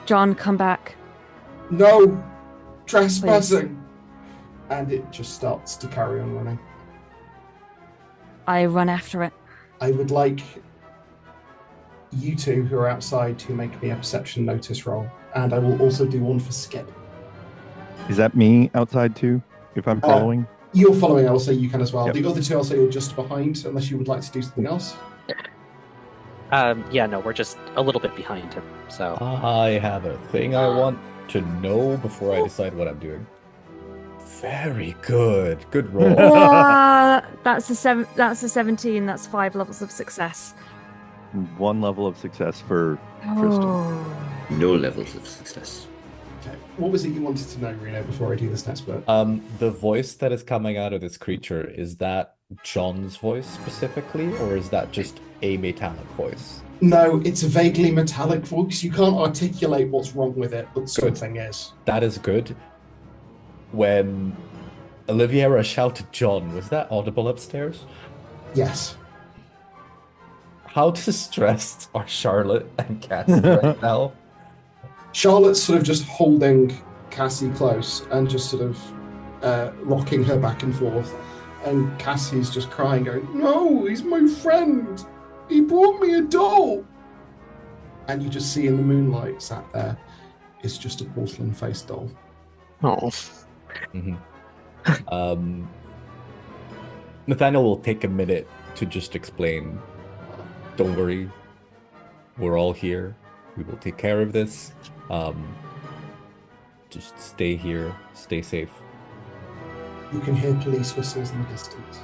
John, come back. No, trespassing. Please. And it just starts to carry on running. I run after it. I would like you two who are outside to make me a perception notice roll, and I will also do one for Skip. Is that me outside too, if I'm following? You're following, I'll say you can as well. Yep. The other two, I'll say you're just behind, unless you would like to do something else. Yeah, no, we're just a little bit behind him, so... I have a thing I want to know before I decide what I'm doing. Very good. Good roll. That's a 17. That's 5 levels of success. 1 level of success for Tristan. No levels of success. Okay. What was it you wanted to know, Reno, before I do this next bit? The voice that is coming out of this creature, is that John's voice specifically, or is that just a metallic voice? No, it's a vaguely metallic voice. You can't articulate what's wrong with it, but something is. That is good. When Oliviera shouted John, was that audible upstairs? Yes. How distressed are Charlotte and Cassie right now? Charlotte's sort of just holding Cassie close and just sort of rocking her back and forth. And Cassie's just crying, going, "No, he's my friend. He brought me a doll." And you just see in the moonlight sat there is just a porcelain-faced doll. Oh. Mm-hmm. Nathaniel will take a minute to just explain. Don't worry, we're all here. We will take care of this. Just stay here, stay safe. You can hear police whistles in the distance.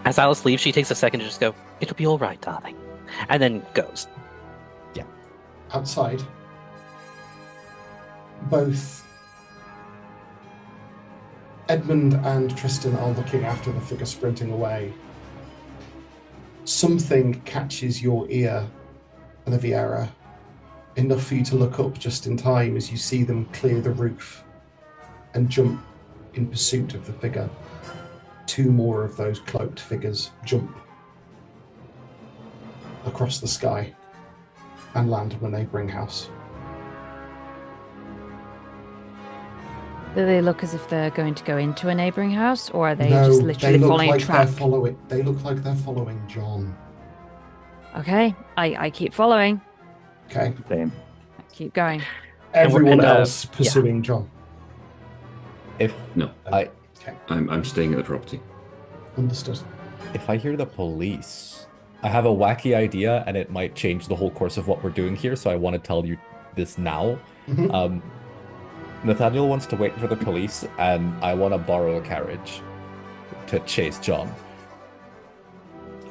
As Alice leaves, she takes a second to just go, "It'll be all right, darling," and then goes. Yeah. Outside, both Edmund and Tristan are looking after the figure sprinting away. Something catches your ear, Oliviera, enough for you to look up just in time as you see them clear the roof and jump in pursuit of the figure. 2 more of those cloaked figures jump across the sky and land on a neighbouring house. Do they look as if they're going to go into a neighbouring house, or are they just literally following a track? They look like they're following John. Okay, I keep following. Okay. Same. I keep going. Everyone else pursuing John. I'm staying at the property. Understood. If I hear the police, I have a wacky idea, and it might change the whole course of what we're doing here, so I want to tell you this now. Mm-hmm. Nathaniel wants to wait for the police, and I want to borrow a carriage to chase John.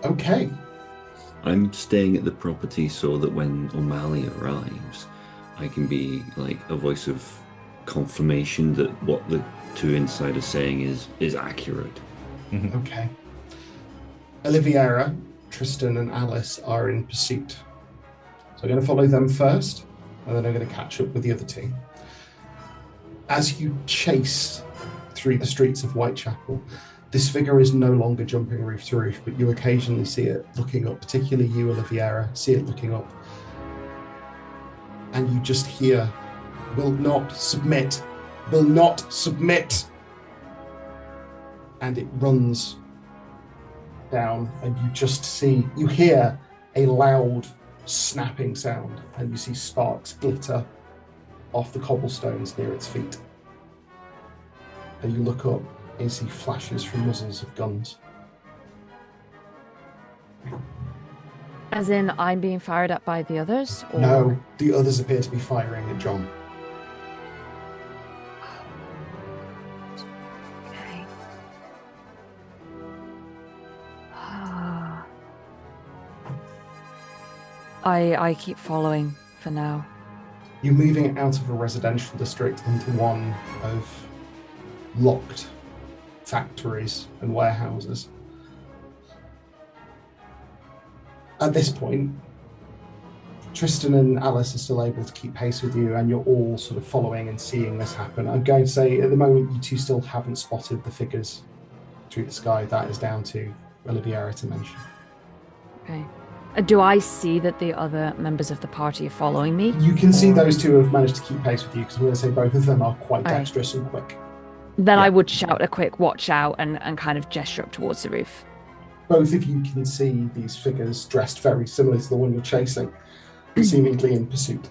Okay. I'm staying at the property so that when O'Malley arrives, I can be like a voice of confirmation that what the 2 insiders saying is accurate. Mm-hmm. Okay. Oliviera, Tristan, and Alice are in pursuit. So I'm going to follow them first, and then I'm going to catch up with the other 2. As you chase through the streets of Whitechapel, this figure is no longer jumping roof to roof, but you occasionally see it looking up, particularly you, Oliviera, see it looking up. And you just hear, "Will not submit, will not submit." And it runs down, and you hear a loud snapping sound, and you see sparks glitter off the cobblestones near its feet. And you look up and you see flashes from muzzles of guns. As in, I'm being fired at by the others? Or... No, the others appear to be firing at John. Okay. I keep following for now. You're moving out of a residential district into one of locked factories and warehouses. At this point, Tristan and Alice are still able to keep pace with you, and you're all sort of following and seeing this happen. I'm going to say, at the moment, you two still haven't spotted the figures through the sky. That is down to Oliviera to mention. Okay. Do I see that the other members of the party are following me? You can see those two have managed to keep pace with you, because I'm going to say both of them are quite Aye. dexterous and quick. Then Yeah. I would shout a quick watch out and kind of gesture up towards the roof. Both of you can see these figures dressed very similar to the one you're chasing, seemingly in pursuit.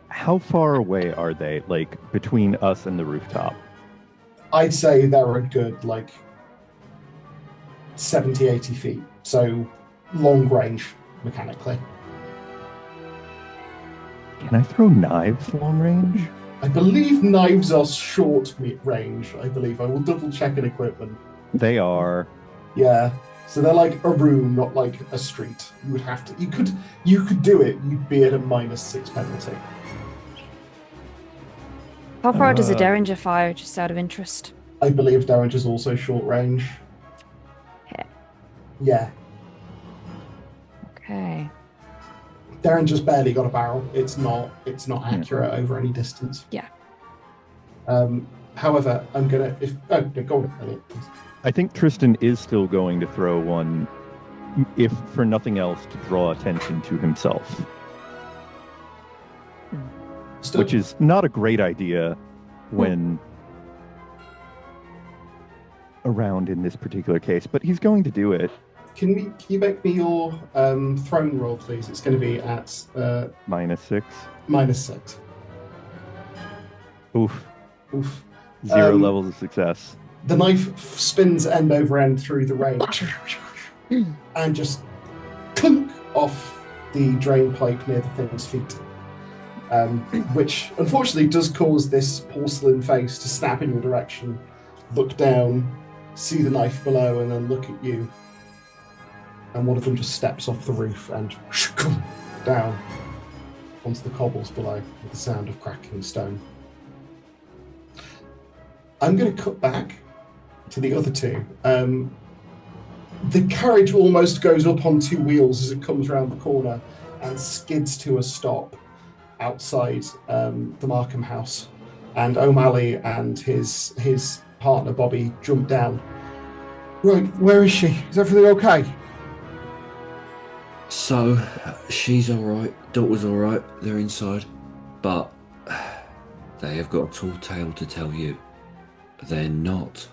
How far away are they, like, between us and the rooftop? I'd say they're a good, 70, 80 feet. So long range, mechanically. Can I throw knives long range? I believe knives are short range, I believe. I will double check in equipment. They are. Yeah. So they're like a room, not like a street. You would have to, you could do it. You'd be at a -6 penalty. How far does a Derringer fire, just out of interest? I believe Derringer's also short range. Yeah. Yeah. Okay. Derringer's barely got a barrel. It's not accurate over any distance. Yeah. However, I'm gonna go on, Elliot, please. I think Tristan is still going to throw one, if for nothing else, to draw attention to himself. Still, Which is not a great idea when around in this particular case, but he's going to do it. Can you make me your throne roll, please? It's going to be at -6. -6. Oof. Oof. 0 levels of success. The knife spins end over end through the range and just clunk off the drain pipe near the thing's feet, which unfortunately does cause this porcelain face to snap in your direction, look down, see the knife below, and then look at you. And one of them just steps off the roof and down onto the cobbles below with the sound of cracking stone. I'm going to cut back to the other two. The carriage almost goes up on 2 wheels as it comes around the corner and skids to a stop outside the Markham house. And O'Malley and his partner Bobby jump down. Right, where is she? Is everything okay? So, she's alright, daughter's alright, they're inside. But they have got a tall tale to tell you. They're not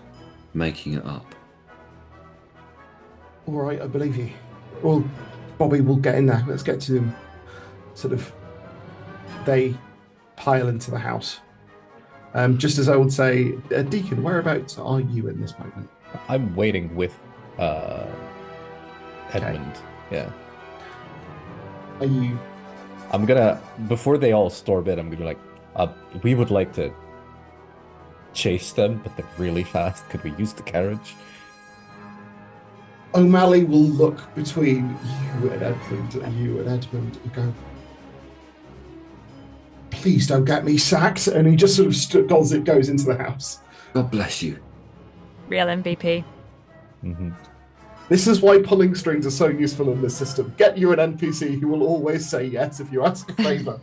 making it up. All right, I believe you. Well, Bobby, we'll get in there. Let's get to them. They pile into the house. Just as I would say, Deacon, whereabouts are you in this moment? I'm waiting with Edmund. Yeah. Are you... I'm gonna, before they all storm in, I'm gonna be like, we would like to chase them, but they're really fast. Could we use the carriage? O'Malley will look between you and Edmund and go, please don't get me sacked. And he just sort of goes into the house. God bless you. Real MVP. Mm-hmm. This is why pulling strings are so useful in this system. Get you an NPC who will always say yes if you ask a favor.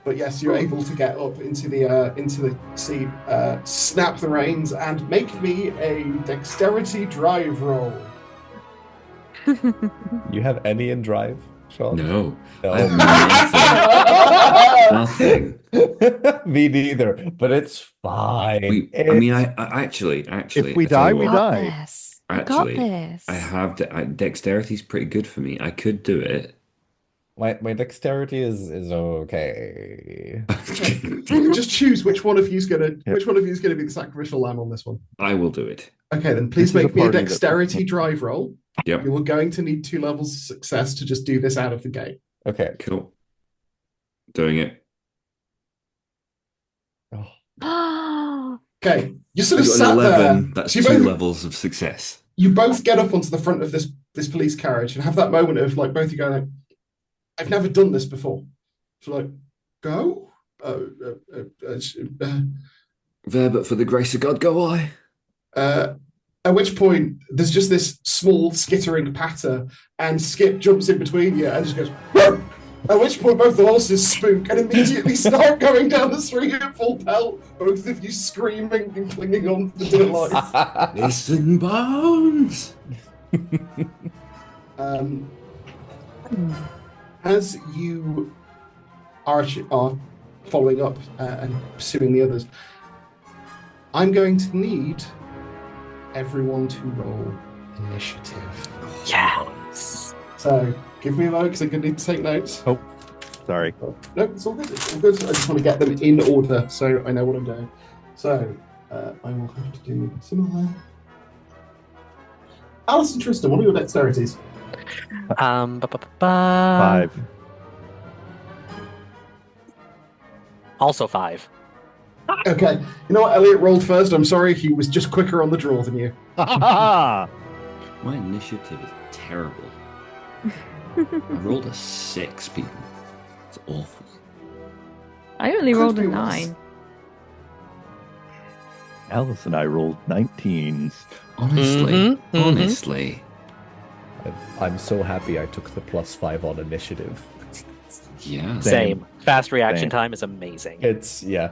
But yes, you're able to get up into the seat, snap the reins, and make me a dexterity drive roll. You have any in drive, Sean? No. No. I have nothing. Me neither, but it's fine. I actually. If we I tell die, you we what, die. Yes. Actually, this. I have dexterity's pretty good for me. I could do it. My dexterity is okay. Just choose which one of you's gonna Yep. which one of you's gonna be the sacrificial lamb on this one. I will do it. Okay, then please This is make a me a party that- dexterity drive roll. Yep. You are going to need 2 levels of success to just do this out of the gate. Okay. Cool. Doing it. Oh. Okay, you sort I of got sat an 11. there. That's So you 2 both, levels of success. you both get up onto the front of this police carriage and have that moment of like both of you going like, I've never done this before. So like, go. There, but for the grace of God, go I. At which point, there's just this small skittering patter, and Skip jumps in between you and just goes, "Whoa!" At which point, both the horses spook and immediately start going down the street at full pelt, both of you screaming and clinging on for dear life. Listen, Bones. As you are following up and pursuing the others, I'm going to need everyone to roll initiative. Yes. So give me a moment because I'm going to need to take notes. Oh, sorry. No, it's all good. It's all good. I just want to get them in order so I know what I'm doing. So I will have to do similar. Alice and Tristan, what are your dexterities? 5. Also 5. Okay. You know what? Elliot rolled first. I'm sorry. He was just quicker on the draw than you. My initiative is terrible. I rolled a 6, people. It's awful. I only Could rolled a be worse. 9. Alice and I rolled 19s. Honestly, Mhm, mhm. honestly. I'm so happy I took the +5 on initiative. Yeah. Same. Fast reaction Same. time is amazing. Yeah.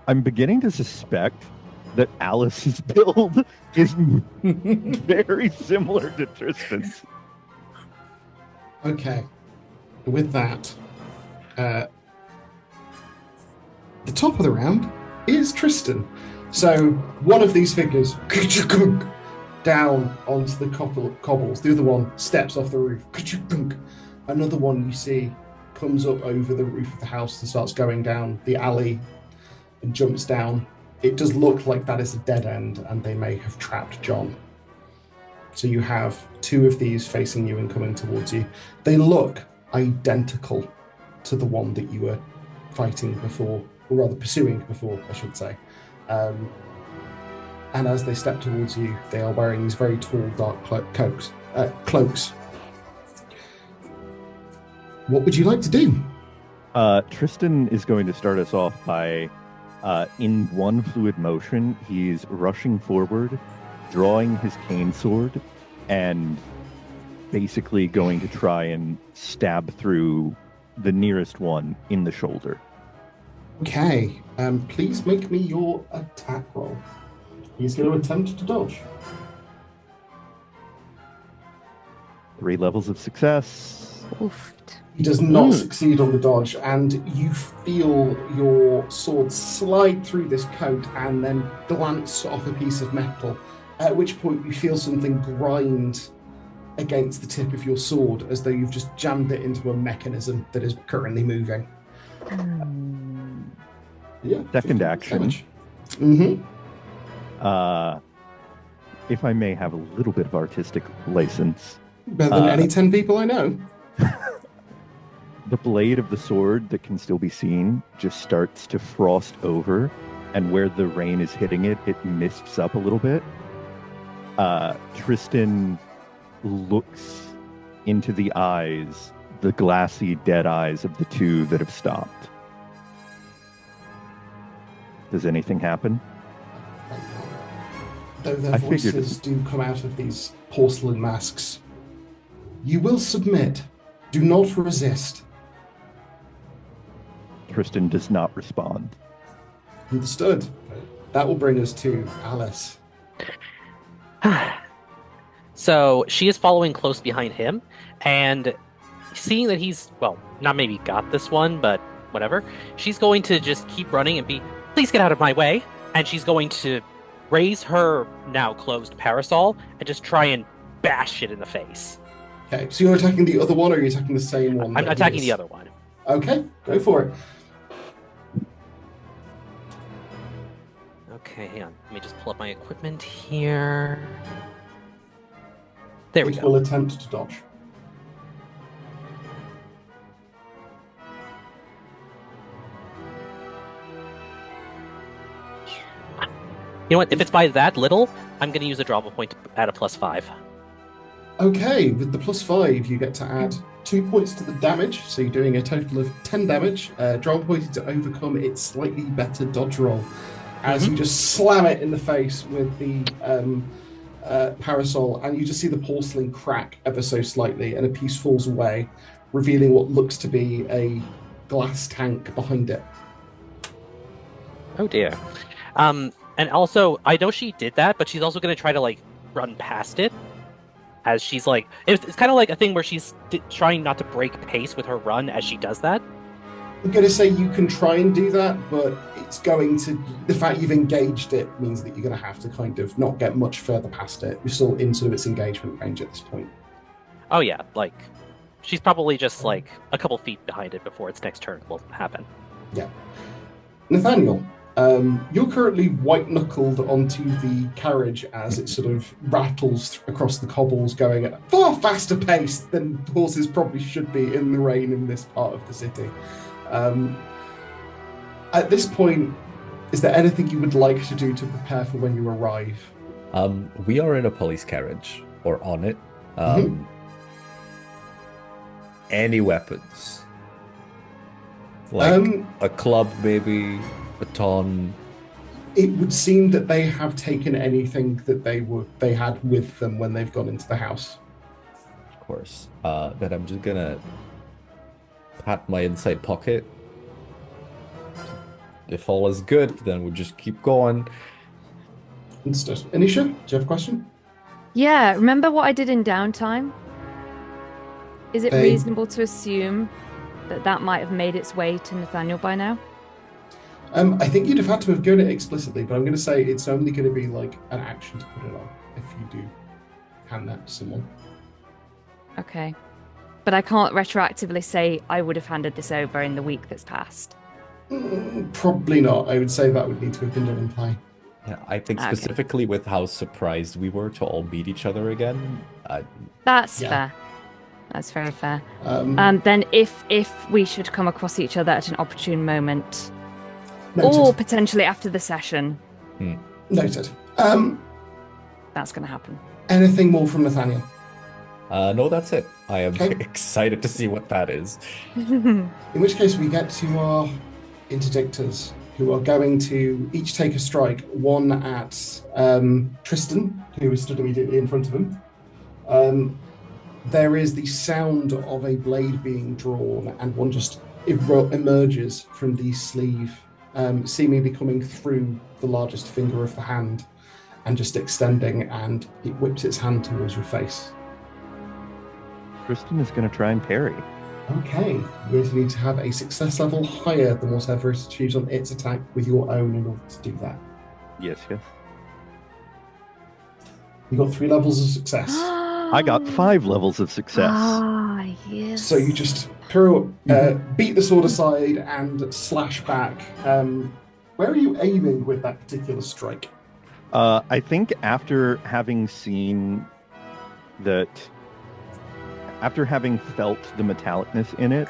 I'm beginning to suspect that Alice's build is very similar to Tristan's. Okay. With that, the top of the round is Tristan. So one of these figures down onto the cobbles. The other one steps off the roof. Another one you see comes up over the roof of the house and starts going down the alley and jumps down. It does look like that is a dead end and they may have trapped John. So you have 2 of these facing you and coming towards you. They look identical to the one that you were fighting before, or rather pursuing before, I should say. And as they step towards you, they are wearing these very tall, dark cloaks. What would you like to do? Tristan is going to start us off by, in one fluid motion, he's rushing forward, drawing his cane sword, and basically going to try and stab through the nearest one in the shoulder. Okay, please make me your attack roll. He's going to attempt to dodge. 3 levels of success. Oofed. He does not succeed on the dodge, and you feel your sword slide through this coat and then glance off a piece of metal, at which point you feel something grind against the tip of your sword as though you've just jammed it into a mechanism that is currently moving. Yeah. Second action. Mm-hmm. If I may have a little bit of artistic license, Better than any 10 people I know. the blade of the sword that can still be seen just starts to frost over, and where the rain is hitting it, it mists up a little bit. Tristan looks into the eyes, the glassy, dead eyes of the 2 that have stopped. Does anything happen? Though their I figured voices do come out of these porcelain masks. You will submit. Do not resist. Tristan does not respond. Understood. That will bring us to Alice. So she is following close behind him, and seeing that he's, well, not maybe got this one, but whatever, she's going to just keep running and be, please get out of my way. And she's going to raise her now closed parasol and just try and bash it in the face. Okay, so you're attacking the other one, or are you attacking the same one? I'm attacking the other one. Okay, go for it. Okay, hang on. Let me just pull up my equipment here. There we It go. will attempt to dodge. You know what? If it's by that little, I'm going to use a drama point to add a +5. Okay, with the +5, you get to add 2 points to the damage, so you're doing a total of 10 damage. Drama point to overcome its slightly better dodge roll, as you just slam it in the face with the parasol, and you just see the porcelain crack ever so slightly, and a piece falls away, revealing what looks to be a glass tank behind it. Oh dear. And also, I know she did that, but she's also going to try to, like, run past it. As she's, like... It's kind of like a thing where she's trying not to break pace with her run as she does that. I'm going to say you can try and do that, but it's going to... The fact you've engaged it means that you're going to have to kind of not get much further past it. You're still in sort of its engagement range at this point. Oh, yeah. Like, she's probably just, like, a couple feet behind it before its next turn will happen. Yeah. Nathaniel, you're currently white-knuckled onto the carriage as it sort of rattles across the cobbles, going at a far faster pace than horses probably should be in the rain in this part of the city. At this point, is there anything you would like to do to prepare for when you arrive? We are in a police carriage, or on it. Any weapons? Like a club, maybe? Baton. It would seem that they have taken anything that they had with them when they've gone into the house. Of course. Then I'm just gonna pat my inside pocket. If all is good, then we'll just keep going. Understood. Anisha, do you have a question? Yeah, remember what I did in downtime? Is it reasonable to assume that that might have made its way to Nathaniel by now? I think you'd have had to have given it explicitly, but I'm going to say it's only going to be like an action to put it on if you do hand that to someone. Okay. But I can't retroactively say I would have handed this over in the week that's passed. Probably not. I would say that would need to have been done in play. Yeah, I think specifically with how surprised we were to all meet each other again. That's fair. That's very fair. Noted. Then if we should come across each other at an opportune moment, or potentially after the session. Noted. That's going to happen. Anything more from Nathaniel? No, that's it. I am excited to see what that is. In which case we get to our interdictors, who are going to each take a strike, one at Tristan, who is stood immediately in front of him. There is the sound of a blade being drawn, and one just emerges from the sleeve, seemingly coming through the largest finger of the hand, and just extending, and it whips its hand towards your face. Tristan is going to try and parry. Okay, you need to have a success level higher than whatever it achieves on its attack with your own in order to do that. Yes. You got 3 levels of success. I got 5 levels of success. Ah, yes. So you just beat the sword aside and slash back. Where are you aiming with that particular strike? I think after having felt the metallicness in it,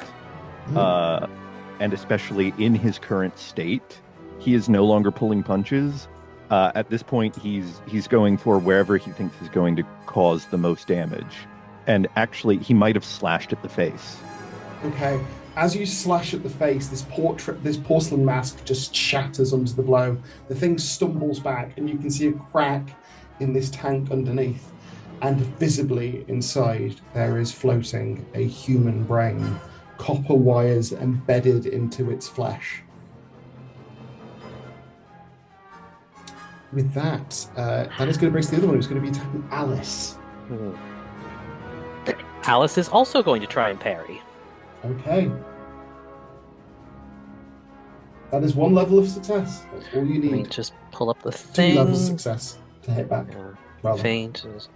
and especially in his current state, he is no longer pulling punches. At this point, he's going for wherever he thinks is going to cause the most damage. And actually, he might have slashed at the face. Okay. As you slash at the face, this porcelain mask just shatters under the blow. The thing stumbles back, and you can see a crack in this tank underneath. And visibly inside, there is floating a human brain, copper wires embedded into its flesh. With that, that is going to bring us to the other one who's going to be attacking Alice. Alice is also going to try and parry. Okay. That is 1 level of success. That's all you Let me need. just pull up the 2 thing. levels of success to hit back. Rather. Feint is...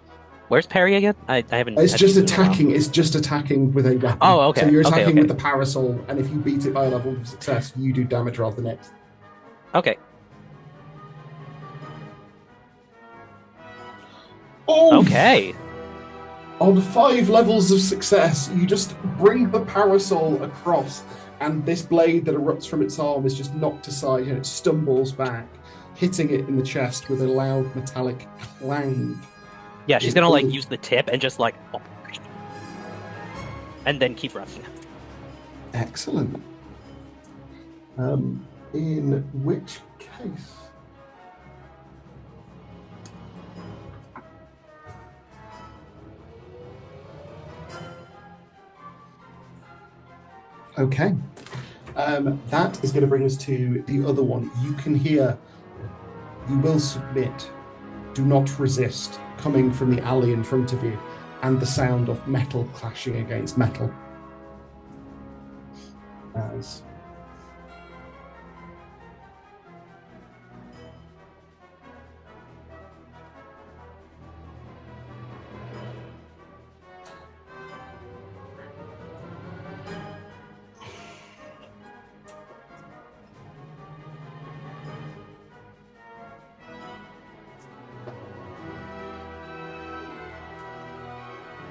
Where's parry again? I haven't. It's I haven't just used it in a while. attacking. It's just attacking with a weapon. Oh, okay. So you're attacking Okay. with the parasol, and if you beat it by a level of success, you do damage rather than it. Okay. Oh! Okay. On 5 levels of success, you just bring the parasol across, and this blade that erupts from its arm is just knocked aside, and it stumbles back, hitting it in the chest with a loud metallic clang. Yeah, she's gonna use the tip and just and then keep running. Excellent. In which case... Okay. That is going to bring us to the other one. You can hear, you will submit, do not resist, coming from the alley in front of you, and the sound of metal clashing against metal. As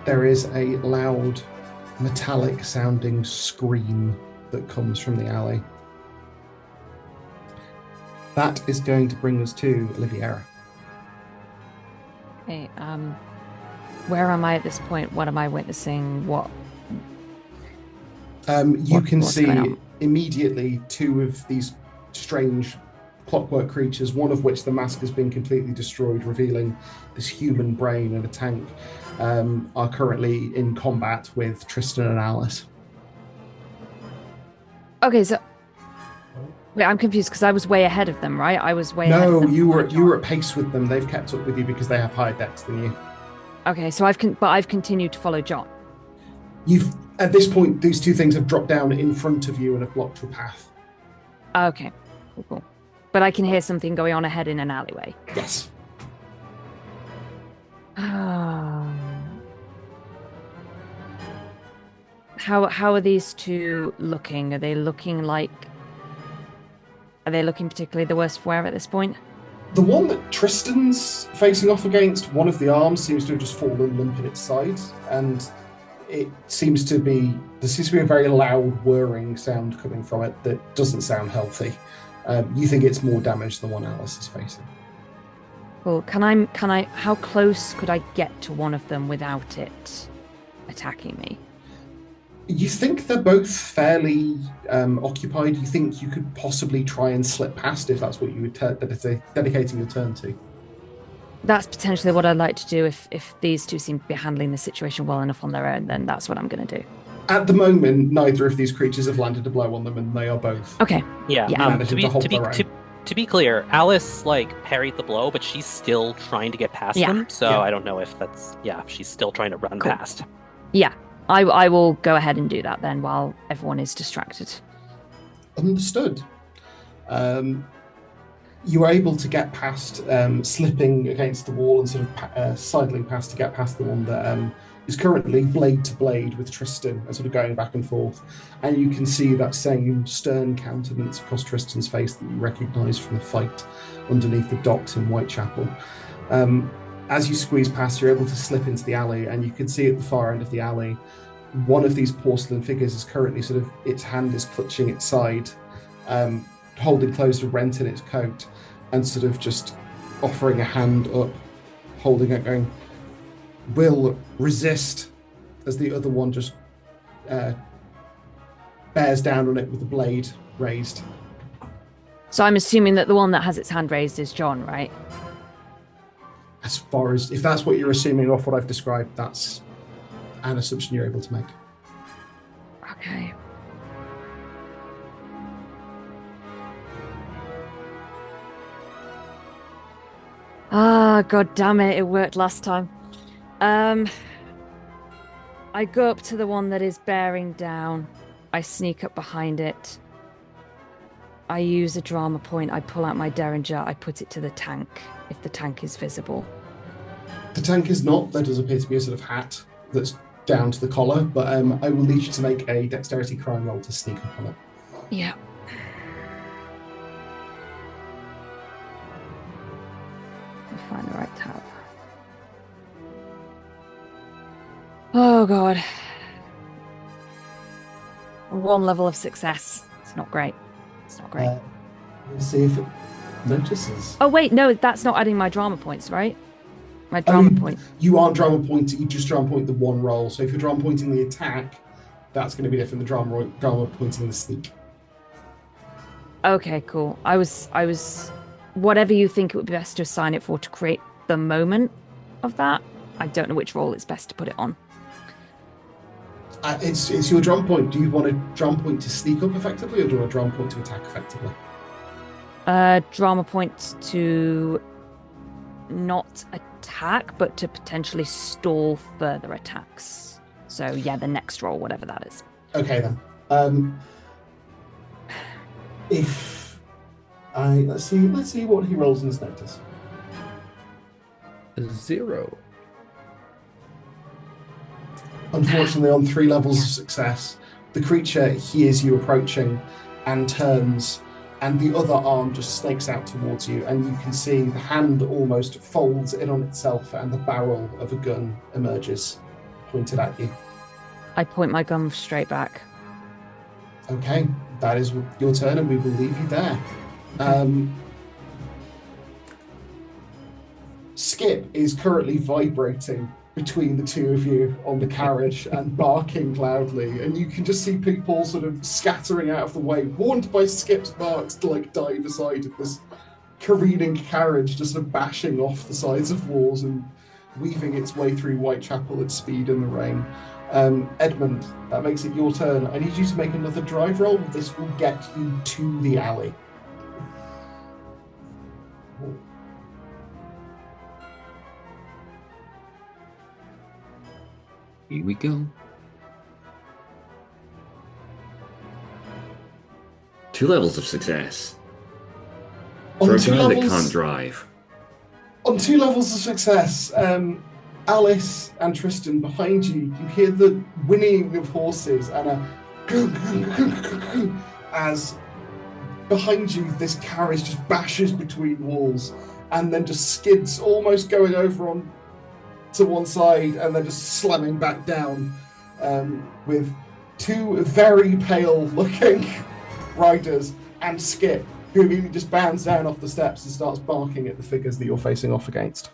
there is a loud, metallic sounding scream that comes from the alley. That is going to bring us to Oliviera. Okay, where am I at this point? What am I witnessing? What? You can what's going see on? immediately 2 of these strange clockwork creatures, one of which the mask has been completely destroyed, revealing this human brain and a tank, are currently in combat with Tristan and Alice. Okay, so wait, I'm confused because I was way ahead of them, right? I was way ahead of No, them. you were at pace with them. They've kept up with you because they have higher dex than you. Okay, so I've continued to follow John. You've at this point, these 2 things have dropped down in front of you and have blocked your path. Okay, cool. But I can hear something going on ahead in an alleyway. Yes. How are these 2 looking? Are they looking particularly the worst for wear at this point? The one that Tristan's facing off against, one of the arms seems to have just fallen limp in its side, and there seems to be a very loud whirring sound coming from it that doesn't sound healthy. You think it's more damage than one Alice is facing. Well, how close could I get to one of them without it attacking me? You think they're both fairly occupied. You think you could possibly try and slip past if that's what you would dedicating your turn to. That's potentially what I'd like to do. If these 2 seem to be handling the situation well enough on their own, then that's what I'm going to do. At the moment, neither of these creatures have landed a blow on them, and they are both. Okay. Yeah. managing to hold their own. To be clear, Alice parried the blow, but she's still trying to get past them. So I don't know if that's she's still trying to run past. Yeah, I will go ahead and do that then while everyone is distracted. Understood. You were able to get past, slipping against the wall and sort of sidling past to get past the one that is currently blade to blade with Tristan and sort of going back and forth. And you can see that same stern countenance across Tristan's face that you recognise from the fight underneath the docks in Whitechapel. As you squeeze past, you're able to slip into the alley, and you can see at the far end of the alley, one of these porcelain figures is currently its hand is clutching its side, holding closed a rent in its coat, and sort of just offering a hand up, holding it, going, "Will resist," as the other one just bears down on it with the blade raised. So I'm assuming that the one that has its hand raised is John, right? As far as, if that's what you're assuming off what I've described, that's an assumption you're able to make. Okay. Ah, god damn it, it worked last time. I go up to the one that is bearing down. I sneak up behind it. I use a drama point. I pull out my derringer. I put it to the tank if the tank is visible. The tank is not. There does appear to be a sort of hat that's down to the collar, but I will need you to make a dexterity crime roll to sneak up on it. Yeah. Let me find the right tab. Oh, God. 1 level of success. It's not great. It's not great. We'll see if it notices. Oh, wait, no, that's not adding my drama points, right? My drama point. You aren't drama pointing, you just drama point the one roll. So if you're drama pointing the attack, that's going to be different than drama pointing the sneak. Okay, cool. I was whatever you think it would be best to assign it for to create the moment of that. I don't know which role it's best to put it on. It's your drum point. Do you want a drum point to sneak up effectively, or do you want a drum point to attack effectively? Drama point to not attack, but to potentially stall further attacks. So yeah, the next roll, whatever that is. Okay then. Let's see what he rolls in his notice. 0. Unfortunately, on 3 levels of success, the creature hears you approaching and turns, and the other arm just snakes out towards you, and you can see the hand almost folds in on itself, and the barrel of a gun emerges, pointed at you. I point my gun straight back. Okay, that is your turn, and we will leave you there. Skip is currently vibrating between the two of you on the carriage and barking loudly, and you can just see people sort of scattering out of the way, warned by Skip's barks to like dive aside of this careening carriage, just sort of bashing off the sides of walls and weaving its way through Whitechapel at speed in the rain. Edmund, that makes it your turn. I need you to make another drive roll. This will get you to the alley. Here we go. 2 levels of success. For a guy that can't drive. On 2 levels of success, Alice and Tristan, behind you, you hear the whinnying of horses and as behind you this carriage just bashes between walls and then just skids, almost going over on to one side and then just slamming back down, with 2 very pale looking riders and Skip, who immediately just bounds down off the steps and starts barking at the figures that you're facing off against.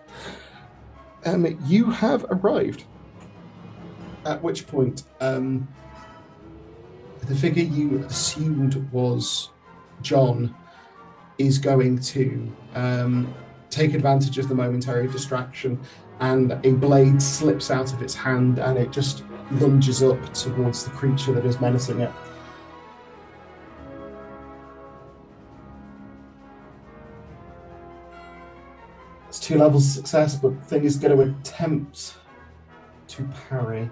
You have arrived, at which point the figure you assumed was John is going to take advantage of the momentary distraction, and a blade slips out of its hand and it just lunges up towards the creature that is menacing it. It's 2 levels of success, but the thing is going to attempt to parry.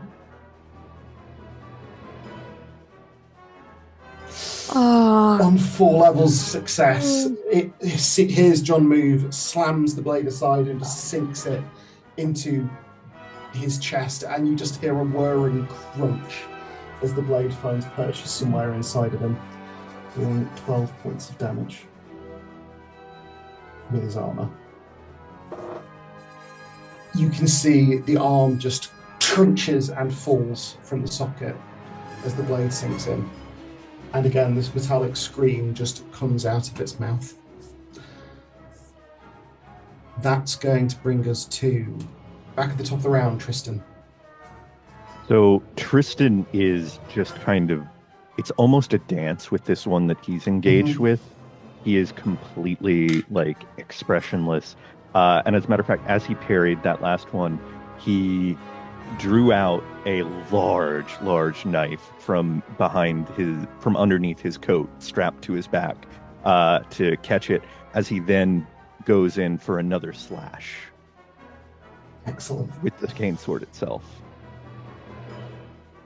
On 4 levels of success, it hears John move, slams the blade aside and just sinks it into his chest, and you just hear a whirring crunch as the blade finds purchase somewhere inside of him, doing 12 points of damage with his armor. You can see the arm just crunches and falls from the socket as the blade sinks in. And again, this metallic scream just comes out of its mouth. That's going to bring us to back at the top of the round, Tristan. So Tristan is just kind of, it's almost a dance with this one that he's engaged with. He is completely like expressionless. And as a matter of fact, as he parried that last one, he drew out a large knife from underneath his coat, strapped to his back, to catch it, as he then goes in for another slash. Excellent. With the cane sword itself.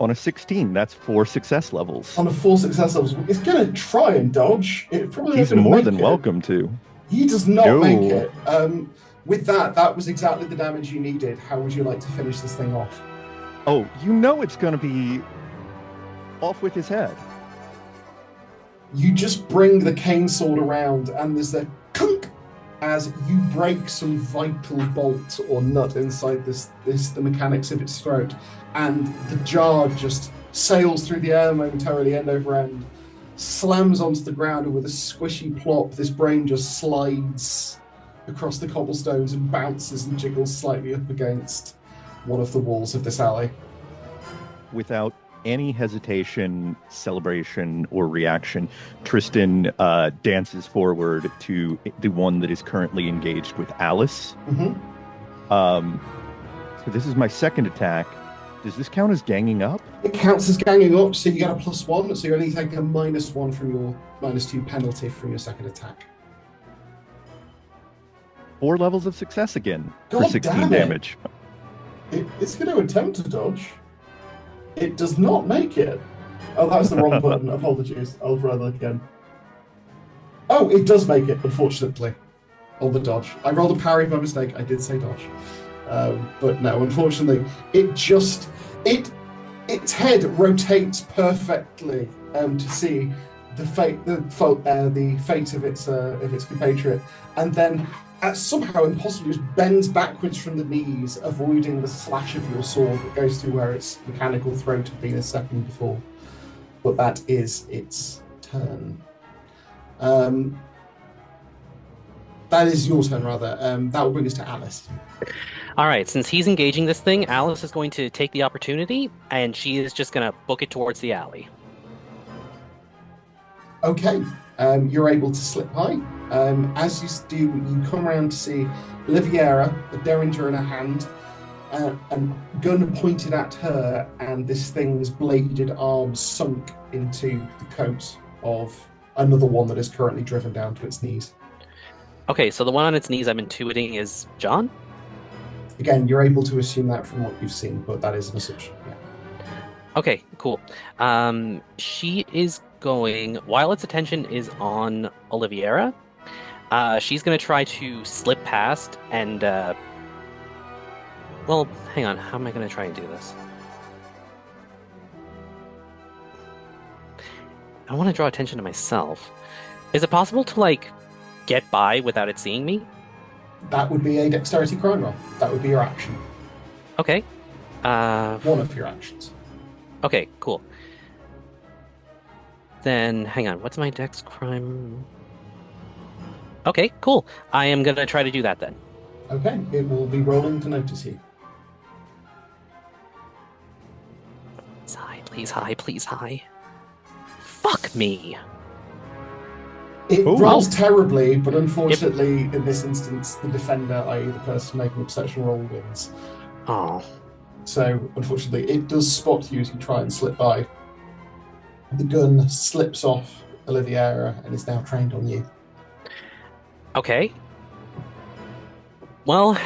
On a 16, that's 4 success levels. On a 4 success levels, it's going to try and dodge. It probably He's not gonna more make than it. welcome to. He does not No. make it. With that was exactly the damage you needed. How would you like to finish this thing off? Oh, you know it's going to be off with his head. You just bring the cane sword around, and there's a clunk as you break some vital bolt or nut inside the mechanics of its throat, and the jar just sails through the air momentarily, end over end, slams onto the ground, and with a squishy plop, this brain just slides across the cobblestones and bounces and jiggles slightly up against one of the walls of this alley. Without any hesitation, celebration, or reaction, Tristan dances forward to the one that is currently engaged with Alice. Mm-hmm. So this is my second attack. Does this count as ganging up? It counts as ganging up, so you get a +1, so you're only taking a -1 from your -2 penalty from your second attack. 4 levels of success again for God 16 damn it. damage. It's going to attempt to dodge. It does not make it. Oh, that was the wrong button. Apologies. I'll try that again. Oh, it does make it, unfortunately, on the dodge. I rolled a parry by mistake. I did say dodge. But no, unfortunately, its head rotates perfectly to see the fate of its compatriot, and then somehow impossibly just bends backwards from the knees, avoiding the slash of your sword that goes through where its mechanical throat had been a second before. But that is its turn. That is your turn, rather. That will bring us to Alice. All right, since he's engaging this thing, Alice is going to take the opportunity, and she is just going to book it towards the alley. Okay, you're able to slip by. As you do, you come around to see Liviera, a derringer in her hand, and gun pointed at her, and this thing's bladed arm sunk into the coat of another one that is currently driven down to its knees. Okay, so the one on its knees I'm intuiting is John? Again, you're able to assume that from what you've seen, but that is an assumption. Yeah. Okay, cool. She is going, while its attention is on Oliviera, she's going to try to slip past and, well, hang on, how am I going to try and do this? I want to draw attention to myself. Is it possible to, like, get by without it seeing me? That would be a dexterity crime roll. That would be your action. Okay. One of your actions. Okay, cool. Then, hang on, what's my dex crime? Okay, cool. I am going to try to do that then. Okay, it will be rolling to notice you. Please high, please high, please high. Fuck me. It Ooh. rolls terribly, but unfortunately, in this instance, the defender, i.e. the person making the perception roll, wins. Oh. So, unfortunately, it does spot you as you try and slip by. The gun slips off Oliviera and is now trained on you. Okay. Well,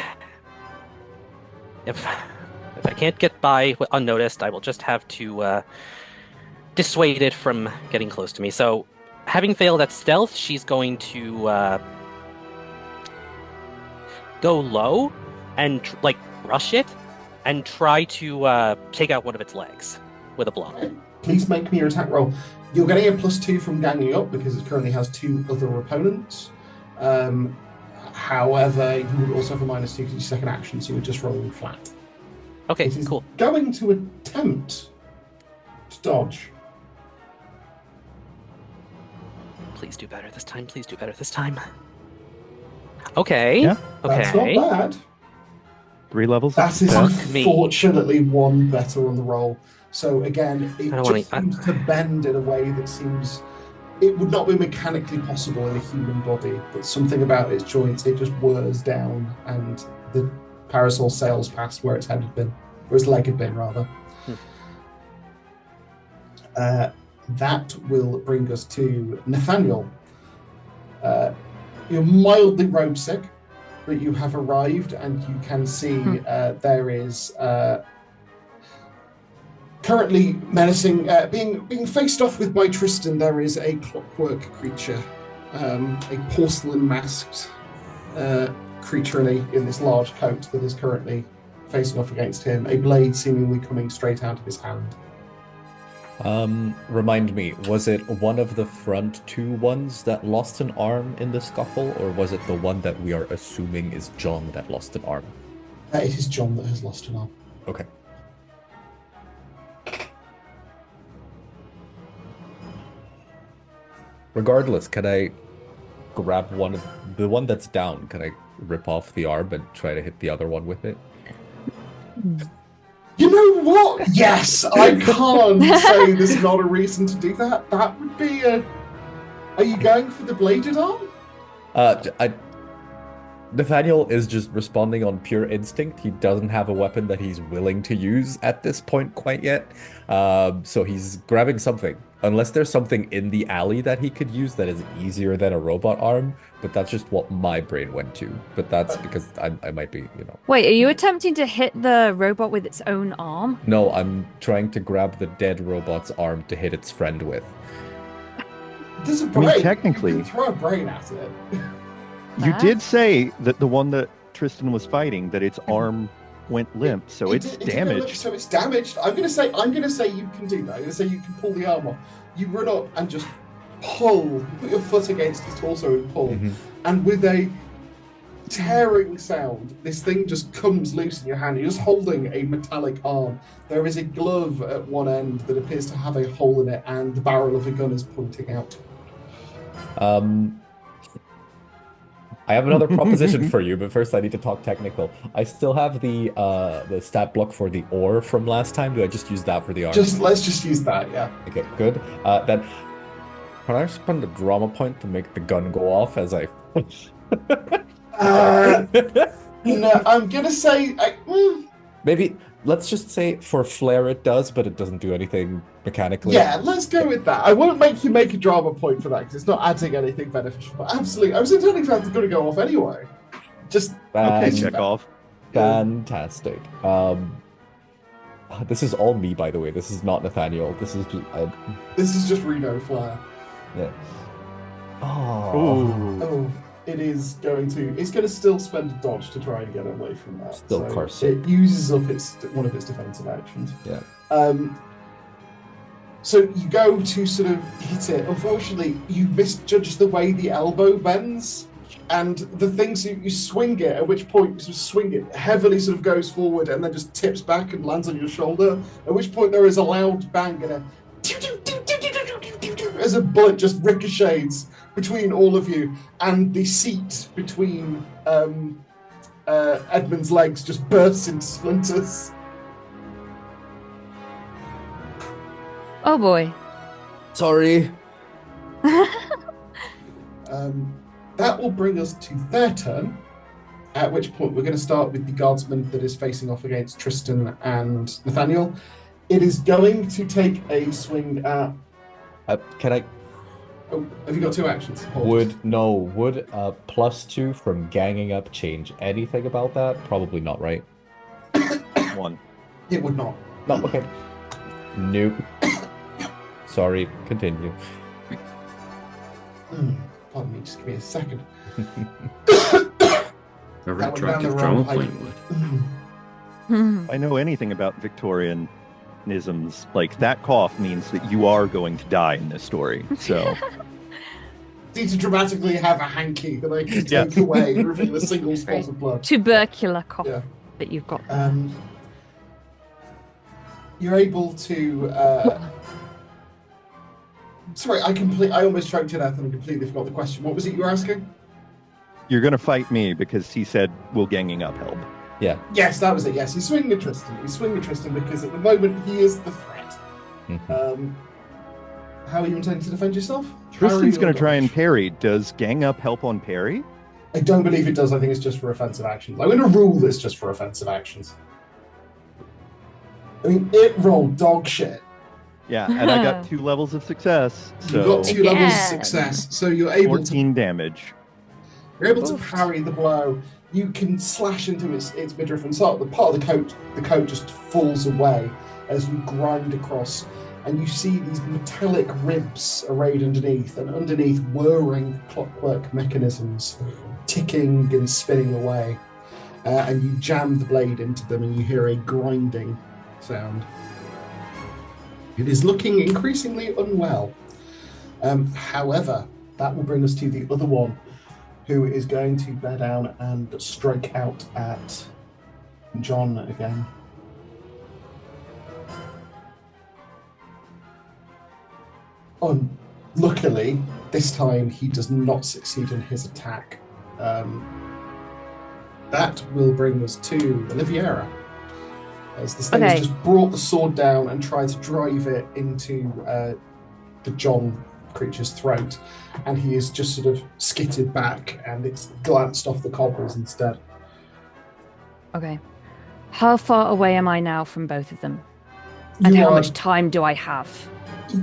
if I can't get by unnoticed, I will just have to dissuade it from getting close to me. So, having failed at stealth, she's going to go low and rush it and try to take out one of its legs with a blow. Okay. Please make me your attack roll. You're getting a +2 from ganging up because it currently has 2 other opponents. However, you would also have a -2 because it's your second action, so you're just rolling flat. Okay, It is cool. going to attempt to dodge. Please do better this time. Please do better this time. Okay. Yeah. That's Okay. not bad. 3 levels of That is success. me. unfortunately one better on the roll. So again, it I don't just wanna- seems to bend in a way that seems... It would not be mechanically possible in a human body, but something about its joints, it just whirs down and the parasol sails past where its head had been, or its leg had been, rather. That will bring us to Nathaniel. You're mildly road sick, but you have arrived and you can see there is currently menacing, being faced off with by Tristan. There is a clockwork creature, a porcelain masked creature in this large coat that is currently facing off against him, a blade seemingly coming straight out of his hand. Remind me, was it one of the front two ones that lost an arm in the scuffle, or was it the one that we are assuming is John that lost an arm? It is John that has lost an arm. Okay. Regardless, can I grab the one that's down? Can I rip off the arm and try to hit the other one with it? You know what? Yes, I can't say there's not a reason to do that. That would be a... Are you going for the bladed arm? Nathaniel is just responding on pure instinct. He doesn't have a weapon that he's willing to use at this point quite yet. So he's grabbing something. Unless there's something in the alley that he could use that is easier than a robot arm, but that's just what my brain went to. But that's because I might be, Wait, are you attempting to hit the robot with its own arm? No, I'm trying to grab the dead robot's arm to hit its friend with. There's a brain. Technically... You can throw a brain at it. You did say that the one that Tristan was fighting, that its arm went limp, so it's damaged. So it's damaged. I'm gonna say you can do that. I'm gonna say you can pull the arm off. You run up and just pull. You put your foot against his torso and pull, and with a tearing sound, this thing just comes loose in your hand. You're just holding a metallic arm. There is a glove at one end that appears to have a hole in it, and the barrel of a gun is pointing out. I have another proposition for you, but first I need to talk technical. I still have the stat block for the ore from last time. Do I just use that for the arm? Let's just use that, yeah. Okay, good. Then can I spend a drama point to make the gun go off as I? No, I'm gonna say maybe let's just say for flair it does, but it doesn't do anything mechanically. Yeah, let's go with that. I won't make you make a drama point for that because it's not adding anything beneficial. But absolutely, I was intending for that to go off anyway. Just okay, check off. Fantastic. This is all me, by the way. This is not Nathaniel. This is just Reno Flair. Yeah. Oh. It's going to still spend a dodge to try and get away from that. Still Carson. It uses up one of its defensive actions. Yeah. So you go to sort of hit it. Unfortunately, you misjudge the way the elbow bends, and the thing, so you swing it, at which point you sort of swing it heavily, sort of goes forward, and then just tips back and lands on your shoulder, at which point there is a loud bang and as a bullet just ricochets between all of you, and the seat between Edmund's legs just bursts into splinters. Oh boy. Sorry. That will bring us to their turn, at which point we're going to start with the guardsman that is facing off against Tristan and Nathaniel. It is going to take a swing at... Can I... Oh, have you got two actions? Would +2 from ganging up change anything about that? Probably not, right? 1. It would not. No, okay. Nope. Sorry, continue. Pardon me, just give me a second. A retroactive drama point would. If I know anything about Victorianisms, like that cough means that you are going to die in this story. So need to dramatically have a hanky that I can take away and reveal a single spot of blood. Tubercular cough that you've got. You're able to. Sorry, I almost choked to death and I completely forgot the question. What was it you were asking? You're going to fight me because he said, will ganging up help? Yeah. Yes, that was it. Yes, he's swinging at Tristan. He's swinging at Tristan because at the moment he is the threat. How are you intending to defend yourself? Tristan's going to try and parry. Does gang up help on parry? I don't believe it does. I think it's just for offensive actions. I'm going to rule this just for offensive actions. I mean, it rolled dog shit. Yeah, and I got 2 levels of success. So you've got 2 levels of success, so you're able 14 damage. You're able to parry the blow. You can slash into its midriff and start the part of the coat just falls away. as you grind across, and you see these metallic ribs arrayed underneath, and underneath whirring clockwork mechanisms ticking and spinning away. And you jam the blade into them, and you hear a grinding sound. It is looking increasingly unwell. However, that will bring us to the other one, who is going to bear down and strike out at John again. Luckily, this time he does not succeed in his attack. That will bring us to Oliviera, as this thing has just brought the sword down and tried to drive it into the John creature's throat, and he is just sort of skittered back, and it's glanced off the cobbles instead. Okay. How far away am I now from both of them? And how much time do I have?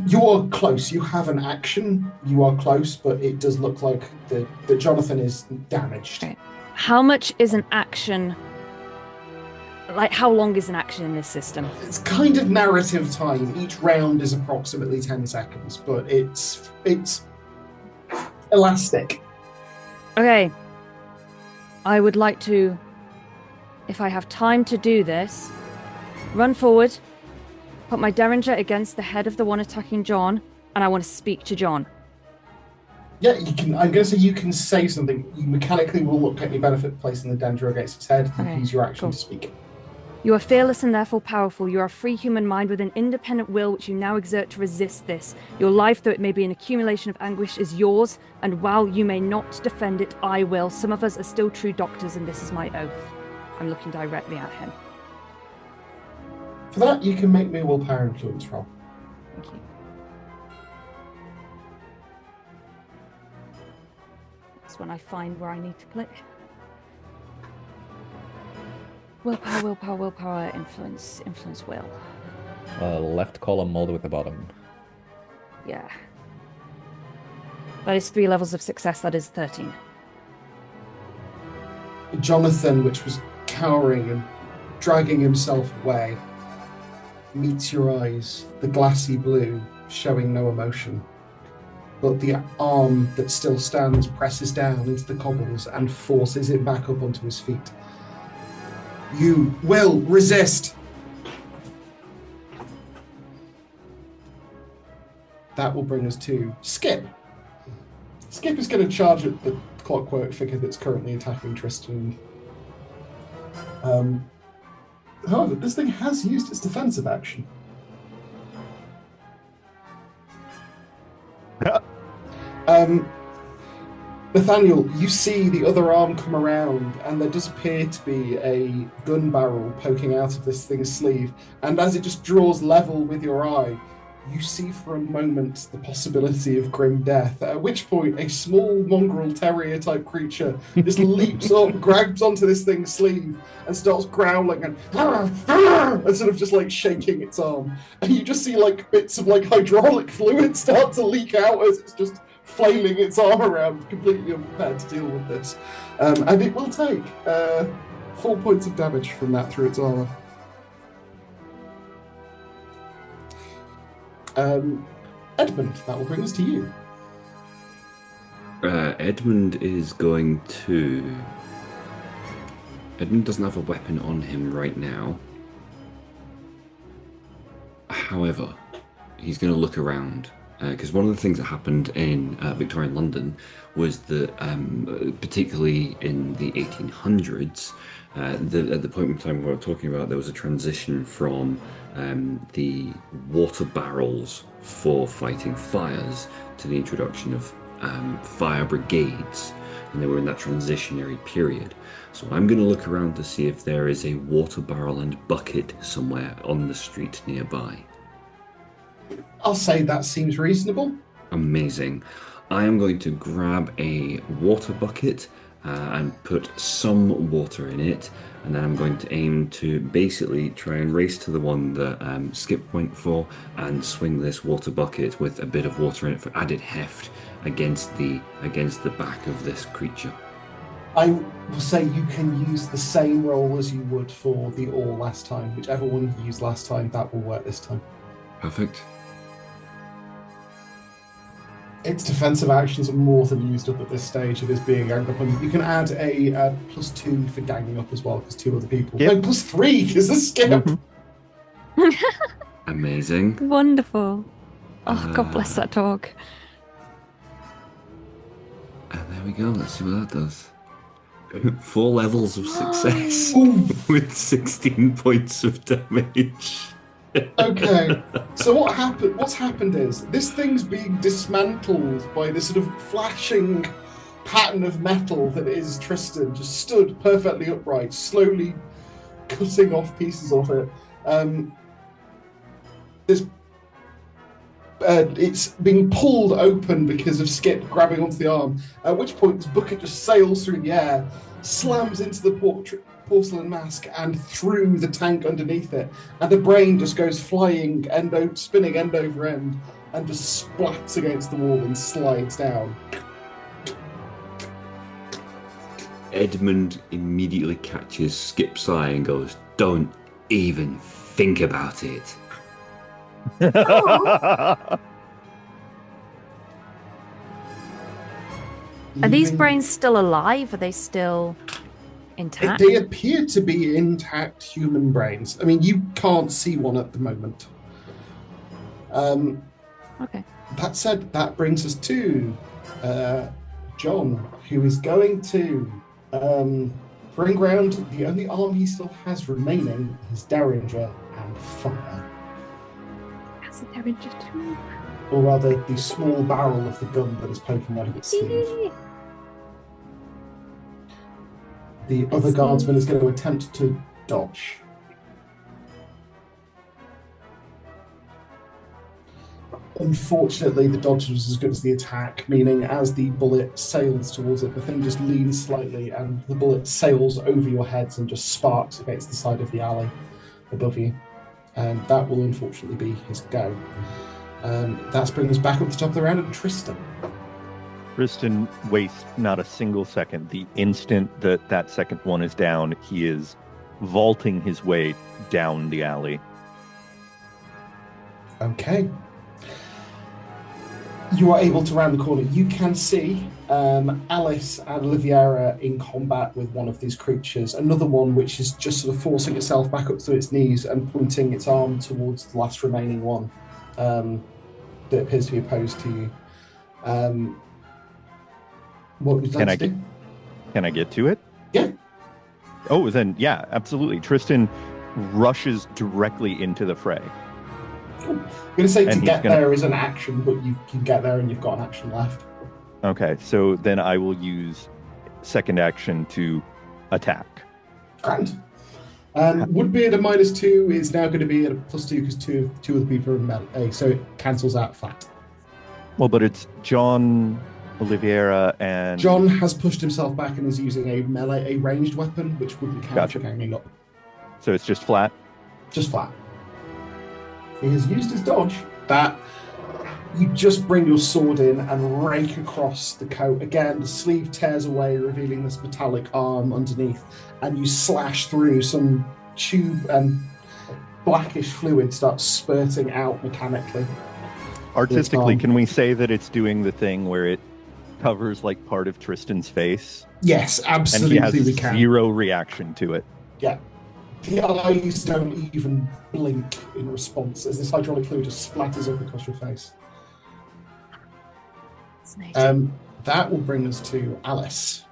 You are close. You have an action. You are close, but it does look like that Jonathan is damaged. Okay. How much is an action? Like, how long is an action in this system? It's kind of narrative time. Each round is approximately 10 seconds, but it's elastic. Okay. I would like to, if I have time to do this, run forward, put my derringer against the head of the one attacking John, and I want to speak to John. Yeah, you can. I'm going to say you can say something. You mechanically will look at any benefit placing the derringer against its head. You use your action to speak. You are fearless and therefore powerful. You are a free human mind with an independent will which you now exert to resist this. Your life, though it may be an accumulation of anguish, is yours, and while you may not defend it, I will. Some of us are still true doctors, and this is my oath. I'm looking directly at him. For that, you can make me a willpower influence roll. Thank you. That's when I find where I need to click. Willpower, influence will. Left column all the way at the bottom. Yeah. That is 3 levels of success, that is 13. Jonathan, which was cowering and dragging himself away, meets your eyes, the glassy blue, showing no emotion. But the arm that still stands presses down into the cobbles and forces it back up onto his feet. You will resist. That will bring us to Skip. Skip is going to charge at the Clockwork figure that's currently attacking Tristan. However, this thing has used its defensive action. Nathaniel, you see the other arm come around, and there does appear to be a gun barrel poking out of this thing's sleeve. And as it just draws level with your eye, you see for a moment the possibility of grim death, at which point a small mongrel terrier type creature just leaps up, grabs onto this thing's sleeve, and starts growling and sort of just like shaking its arm. And you just see like bits of like hydraulic fluid start to leak out as it's just flailing its arm around, completely unprepared to deal with this. And it will take 4 points of damage from that through its armor. Edmund, that will bring us to you. Edmund is going to... Edmund doesn't have a weapon on him right now. However, he's going to look around. Because one of the things that happened in Victorian London was that, particularly in the 1800s, at the point in time we were talking about, there was a transition from the water barrels for fighting fires to the introduction of fire brigades, and they were in that transitionary period. So I'm going to look around to see if there is a water barrel and bucket somewhere on the street nearby. I'll say that seems reasonable. Amazing. I am going to grab a water bucket and put some water in it, and then I'm going to aim to basically try and race to the one that Skip went for and swing this water bucket with a bit of water in it for added heft against the back of this creature. I will say you can use the same roll as you would for the all last time. Whichever one you used last time, that will work this time. Perfect. Its defensive actions are more than used up at this stage. It is being ganged up on. You can add a +2 for ganging up as well, because 2 other people. Yep. No, +3 is a skip. Amazing. Wonderful. Oh, God bless that dog. And there we go. Let's see what that does. 4 levels of success with 16 points of damage. Okay, so what's happened is this thing's being dismantled by this sort of flashing pattern of metal that is Tristan, just stood perfectly upright, slowly cutting off pieces of it. It's being pulled open because of Skip grabbing onto the arm, at which point this bucket just sails through the air, slams into the porcelain mask and through the tank underneath it, and the brain just goes flying, spinning end over end, and just splats against the wall and slides down. Edmund immediately catches Skip's eye and goes, "Don't even think about it." Are these brains still alive? Are they still intact? They appear to be intact human brains. I mean, you can't see one at the moment. Okay. That said, that brings us to John, who is going to bring round the only arm he still has remaining, his Derringer, and fire. That's a Derringer too. Or rather, the small barrel of the gun that is poking out of its sleeve. The other guardsman is going to attempt to dodge. Unfortunately, the dodge was as good as the attack, meaning as the bullet sails towards it, the thing just leans slightly and the bullet sails over your heads and just sparks against the side of the alley above you. And that will unfortunately be his go. That's bringing us back up to the top of the round, and Tristan. Tristan wastes not a single second. The instant that that second one is down, he is vaulting his way down the alley. Okay. You are able to round the corner. You can see Alice and Oliviera in combat with one of these creatures. Another one which is just sort of forcing itself back up to its knees and pointing its arm towards the last remaining one that appears to be opposed to you. What would you like to do? Can I get to it? Yeah. Oh, then yeah, absolutely. Tristan rushes directly into the fray. Cool. I'm going to say to get there is an action, but you can get there and you've got an action left. Okay, so then I will use second action to attack. Grand. Would be at a -2 is now going to be at a +2 because two of the people are in melee, so it cancels out flat. Well, but it's John, Oliviera, and... John has pushed himself back and is using a ranged weapon, which wouldn't count for ganging up. So it's just flat? Just flat. He has used his dodge. That you just bring your sword in and rake across the coat. Again, the sleeve tears away, revealing this metallic arm underneath, and you slash through some tube, and blackish fluid starts spurting out mechanically. Artistically, can we say that it's doing the thing where it covers like part of Tristan's face? Yes, absolutely. And he has we can. Zero reaction to it. Yeah. The eyes don't even blink in response as this hydraulic fluid just splatters up across your face. That will bring us to Alice.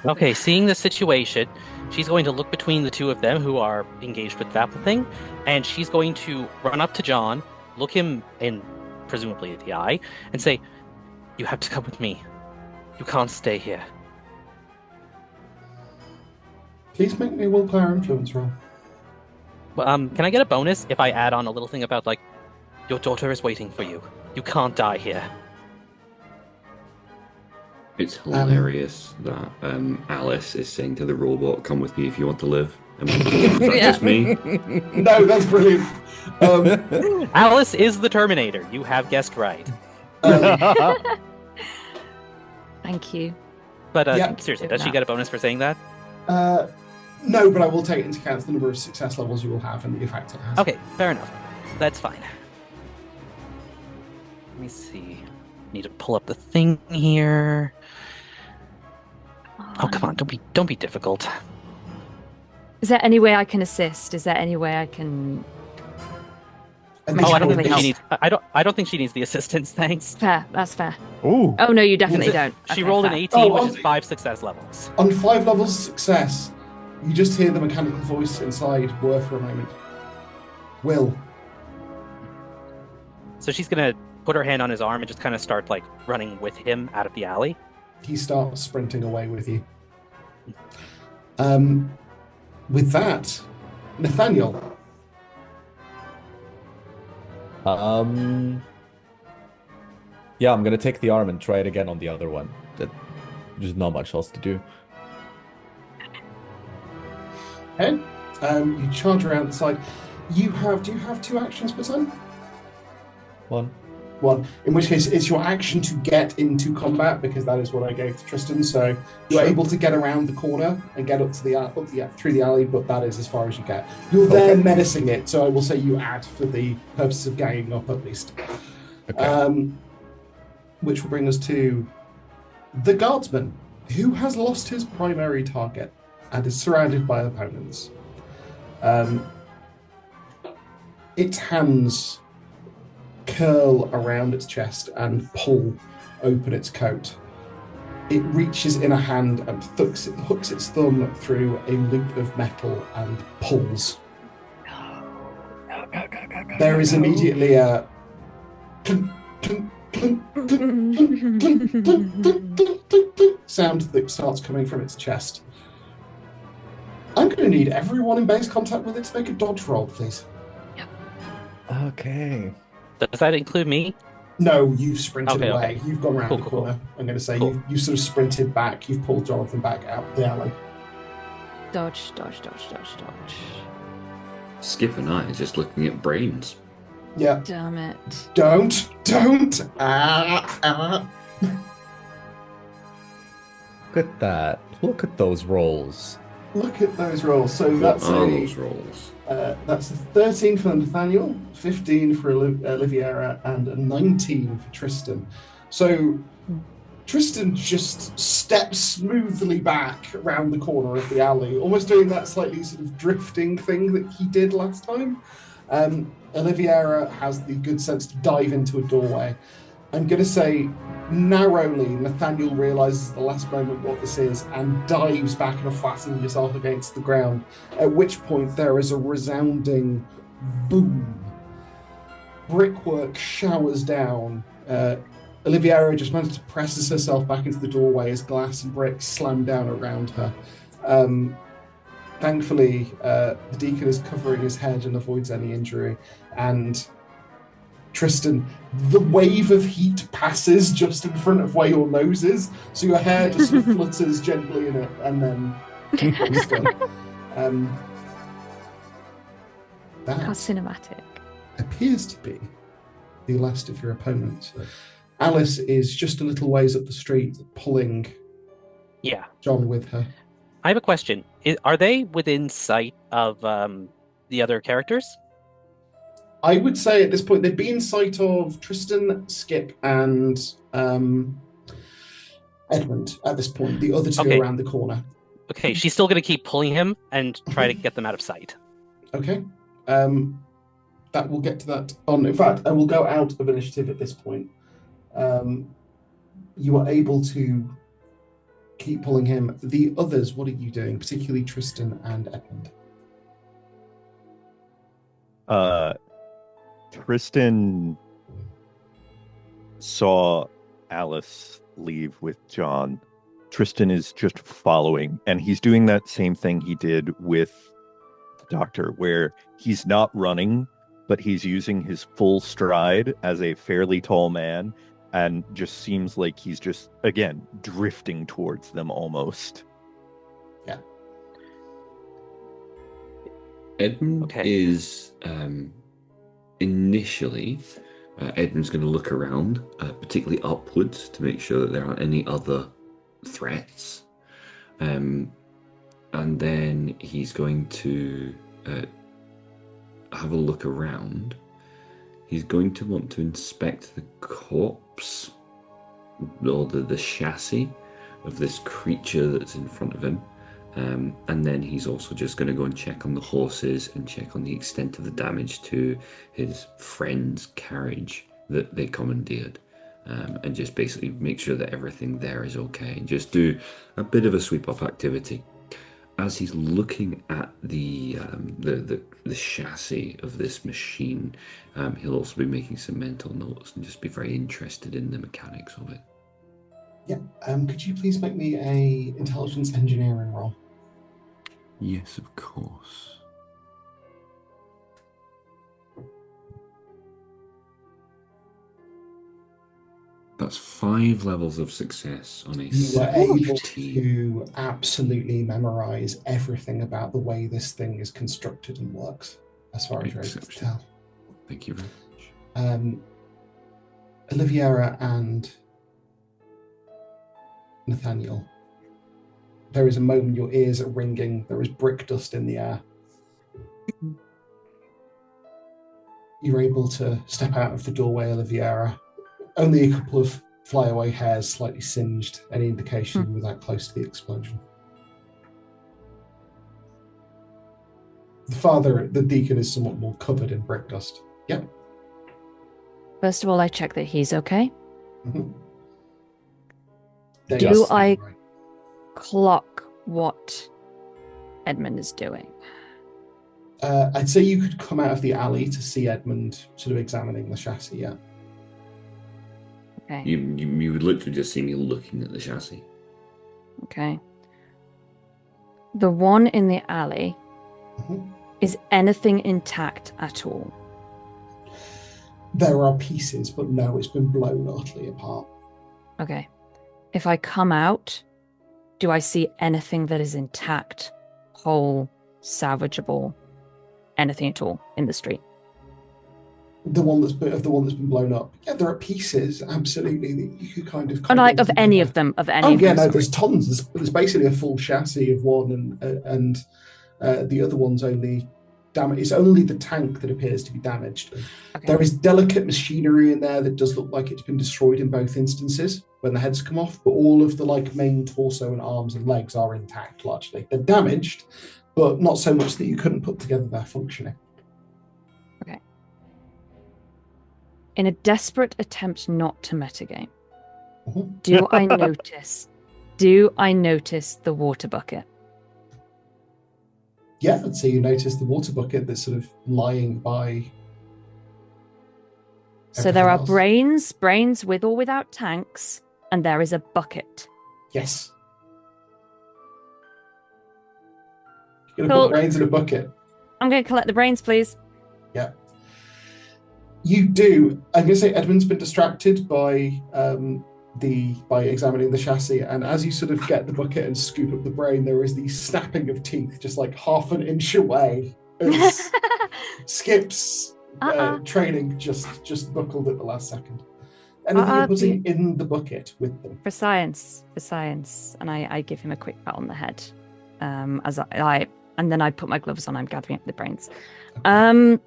Okay, seeing the situation, she's going to look between the two of them who are engaged with that thing, and she's going to run up to John, look him in, presumably at the eye, and say, "You have to come with me. You can't stay here." Please make me a willpower influence roll. Well, can I get a bonus if I add on a little thing about, like, your daughter is waiting for you. You can't die here. It's hilarious that Alice is saying to the robot, "Come with me if you want to live." Is that just me? No, that's brilliant. Alice is the Terminator. You have guessed right. Thank you. But Yep. seriously, Good does she enough. get a bonus for saying that? No, but I will take into account the number of success levels you will have and the effect it has. Okay, fair enough. That's fine. Let me see. Need to pull up the thing here. Oh, come on! Don't be difficult. Is there any way I can assist? Is there any way I can? And Oh, this I don't would think be- she needs. I don't think she needs the assistance. Thanks. Fair. That's fair. Ooh. Oh no, you definitely She don't. Okay, rolled an fair. 18, Oh, which oh. is 5 success levels. On 5 levels of success, you just hear the mechanical voice inside whir for a moment. Will. So she's gonna put her hand on his arm and just kind of start like running with him out of the alley. He starts sprinting away with you. With that, Nathaniel. Yeah, I'm gonna take the arm and try it again on the other one. There's not much else to do. Okay. You charge around the side. Do you have 2 actions per turn? One. One. In which case, it's your action to get into combat because that is what I gave to Tristan. So you're Sure. able to get around the corner and get up to through the alley, but that is as far as you get. You're there Okay. menacing it, so I will say you add for the purposes of ganging up at least. Okay. Which will bring us to the guardsman, who has lost his primary target and is surrounded by opponents. Its hands curl around its chest and pull open its coat. It reaches in a hand and hooks its thumb through a loop of metal and pulls. There is immediately a clunk, clunk, clunk, clunk, clunk, clunk, clunk, clunk, clunk, clunk, clunk sound that starts coming from its chest. I'm going to need everyone in base contact with it to make a dodge roll, please. Okay. Does that include me? No, you've sprinted Okay, away. okay. You've gone around Cool, the cool, corner. I'm going to say Cool. you sort of sprinted back. You've pulled Jonathan back out the alley. Dodge, dodge, dodge, dodge, dodge. Skip and I are just looking at brains. Yeah. Damn it. Don't. Look at that. Look at those rolls. Look at those rolls. So What that's are a those rolls? that's a 13 for Nathaniel, 15 for Oliviera, and a 19 for Tristan. So Tristan just steps smoothly back around the corner of the alley, almost doing that slightly sort of drifting thing that he did last time. Oliviera has the good sense to dive into a doorway. I'm going to say narrowly, Nathaniel realizes at the last moment what this is and dives back and flattens himself against the ground, at which point there is a resounding boom. Brickwork showers down. Oliviera just manages to presses herself back into the doorway as glass and bricks slam down around her. Thankfully, the deacon is covering his head and avoids any injury, and Tristan, the wave of heat passes just in front of where your nose is, so your hair just sort of flutters gently in it, and then it's done. How That cinematic. appears to be the last of your opponents. Alice is just a little ways up the street, pulling Yeah. John with her. I have a question. Are they within sight of the other characters? I would say at this point they'd be in sight of Tristan, Skip, and Edmund at this point. The other two Okay. around the corner. Okay, she's still going to keep pulling him and try to get them out of sight. Okay. That will get to that on. In fact, I will go out of initiative at this point. You are able to keep pulling him. The others, what are you doing? Particularly Tristan and Edmund. Tristan saw Alice leave with John. Tristan is just following, and he's doing that same thing he did with the doctor, where he's not running, but he's using his full stride as a fairly tall man, and just seems like he's just, again, drifting towards them almost. Edmund Okay. is initially, Edmund's going to look around, particularly upwards, to make sure that there aren't any other threats. And then he's going to have a look around. He's going to want to inspect the corpse or the chassis of this creature that's in front of him. And then he's also just going to go and check on the horses and check on the extent of the damage to his friend's carriage that they commandeered. And just basically make sure that everything there is okay. And just do a bit of a sweep-up activity. As he's looking at the chassis of this machine, he'll also be making some mental notes and just be very interested in the mechanics of it. Yeah. Could you please make me a intelligence engineering roll? Yes, of course. That's 5 levels of success on a You were able 17. to absolutely memorize everything about the way this thing is constructed and works, as far as you're able to Exceptional. tell. Thank you very much. Oliviera and Nathaniel, there is a moment your ears are ringing. There is brick dust in the air. You're able to step out of the doorway, Oliviera. Only a couple of flyaway hairs slightly singed. Any indication you were that close to the explosion? The deacon, is somewhat more covered in brick dust. Yep. First of all, I check that he's okay. Mm-hmm. Do I clock what Edmund is doing? I'd say you could come out of the alley to see Edmund sort of examining the chassis, yeah. Okay. You would literally just see me looking at the chassis. Okay. The one in the alley, is anything intact at all? There are pieces, but no, it's been blown utterly apart. Okay. If I come out, do I see anything that is intact, whole, salvageable, anything at all in the street? The one that's been blown up. Yeah, there are pieces, absolutely, that you could kind of. And like of any of them, of any. Oh of yeah, them, no, there's tons. There's basically a full chassis of one, and the other one's only damaged. It's only the tank that appears to be damaged. Okay. There is delicate machinery in there that does look like it's been destroyed in both instances when the heads come off, but all of the main torso and arms and legs are intact largely. They're damaged, but not so much that you couldn't put together they're functioning. Okay. In a desperate attempt not to metagame, do I notice the water bucket? Yeah, I'd say you notice the water bucket that's sort of lying by. So there are else. brains with or without tanks, and there is a bucket. Yes. You're going to put brains in a bucket. I'm going to collect the brains, please. Yeah. You do. I'm going to say Edmund's been distracted by examining the chassis, and as you sort of get the bucket and scoop up the brain, there is the snapping of teeth just like half an inch away as Skip's training just buckled at the last second. Anything you're putting in the bucket with them? For science. And I give him a quick pat on the head. As I and then I put my gloves on, I'm gathering up the brains. Okay.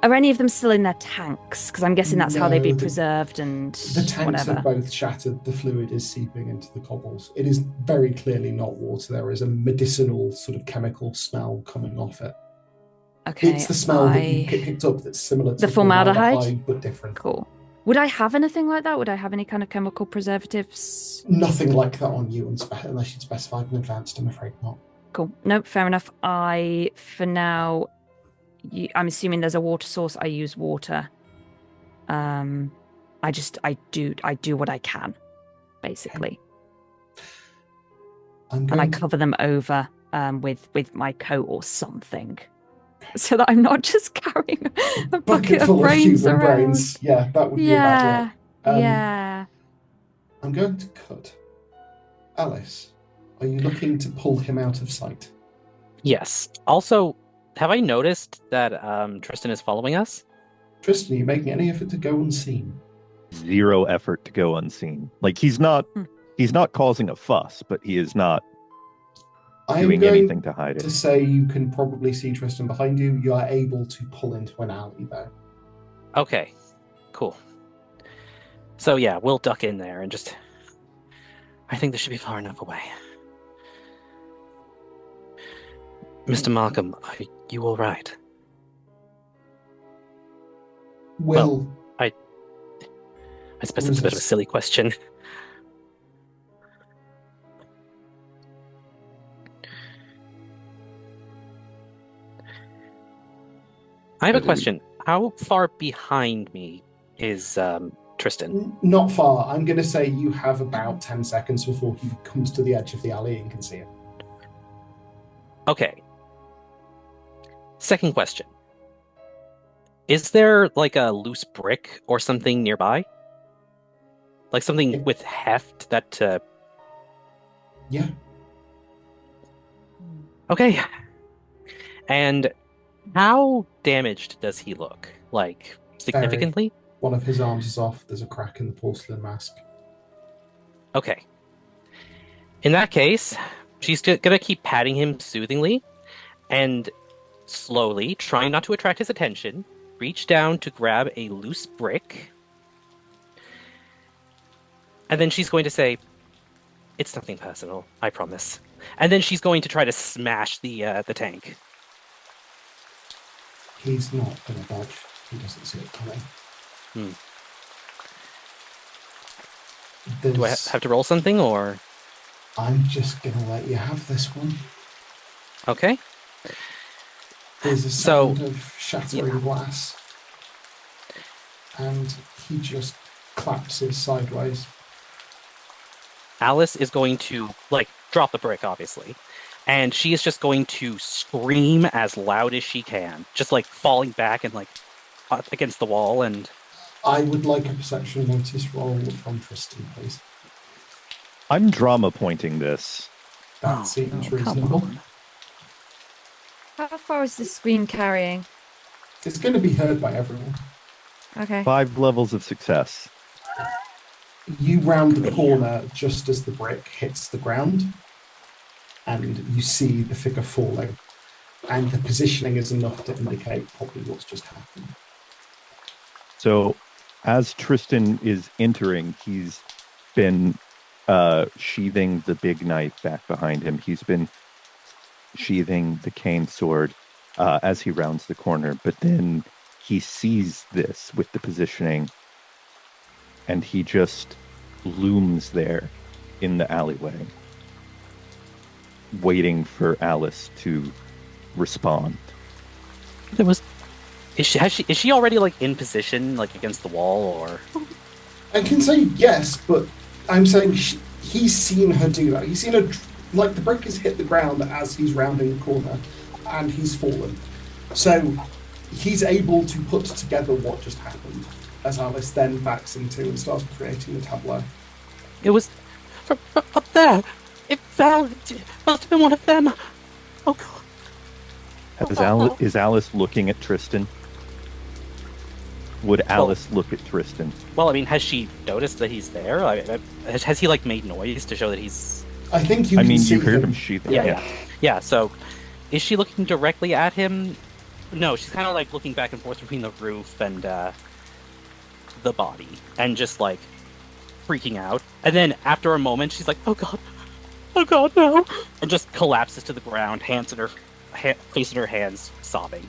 Are any of them still in their tanks? Because I'm guessing that's how they'd be preserved and the tanks whatever. are both shattered. The fluid is seeping into the cobbles. It is very clearly not water. There is a medicinal sort of chemical smell coming off it. Okay, it's the smell that you picked up that's similar to the formaldehyde, but different. Cool. Would I have anything like that? Would I have any kind of chemical preservatives? Nothing like that on you, unless you'd specified in advance. I'm afraid not. Cool. Nope. Fair enough. For now, I'm assuming there's a water source. I use water. I do what I can, basically. And I cover them over with my coat or something, so that I'm not just carrying a bucket of brains around. Brains. Yeah, that would be a bad look. Yeah. I'm going to cut. Alice, are you looking to pull him out of sight? Yes. Also, have I noticed that Tristan is following us? Tristan, are you making any effort to go unseen? zero effort to go unseen. Like he's not causing a fuss, but he is not doing anything to hide it. To say you can probably see Tristan behind you. You are able to pull into an alley though. Okay, cool. So yeah, we'll duck in there and just... I think this should be far enough away. Mr. Markham, are you all right? I suppose it's a bit of a silly question. I have a question. How far behind me is Tristan? Not far. I'm going to say you have about 10 seconds before he comes to the edge of the alley and can see him. Okay. Second question. Is there like a loose brick or something nearby? Like something with heft that... Yeah. Okay. And how damaged does he look? Like, significantly? One of his arms is off. There's a crack in the porcelain mask. Okay. In that case, she's gonna keep patting him soothingly and slowly, trying not to attract his attention, reach down to grab a loose brick. And then she's going to say, "It's nothing personal, I promise." And then she's going to try to smash the tank. He's not going to dodge. He doesn't see it coming. Do I have to roll something, or...? I'm just going to let you have this one. Okay. There's a sound of shattering glass. And he just collapses sideways. Alice is going to, drop the brick, obviously. And she is just going to scream as loud as she can. Just, falling back and, up against the wall and... I would like a perception notice roll from Tristan, please. I'm drama pointing this. That seems reasonable. How far is this screen carrying? It's going to be heard by everyone. Okay. 5 levels of success. You round the corner just as the brick hits the ground, and you see the figure falling. And the positioning is enough to indicate probably what's just happened. So, as Tristan is entering, he's been sheathing the big knife back behind him. He's been sheathing the cane sword as he rounds the corner. But then he sees this with the positioning, and he just looms there in the alleyway, waiting for Alice to respond. Is she already in position against the wall, or? I can say yes, but I'm saying he's seen her do that. He's seen her the brick has hit the ground as he's rounding the corner, and he's fallen. So he's able to put together what just happened, as Alice then backs into and starts creating the tableau. It was from up there. It fell. It must have been one of them. Oh God. Is Alice looking at Tristan? Would Alice look at Tristan? Well, I mean, has she noticed that he's there? Has he made noise to show that he's? I think you heard him sheathing. Yeah. So, is she looking directly at him? No, she's kind of looking back and forth between the roof and the body, and just freaking out. And then after a moment, she's like, "Oh God, no!" and just collapses to the ground, face in her hands, sobbing.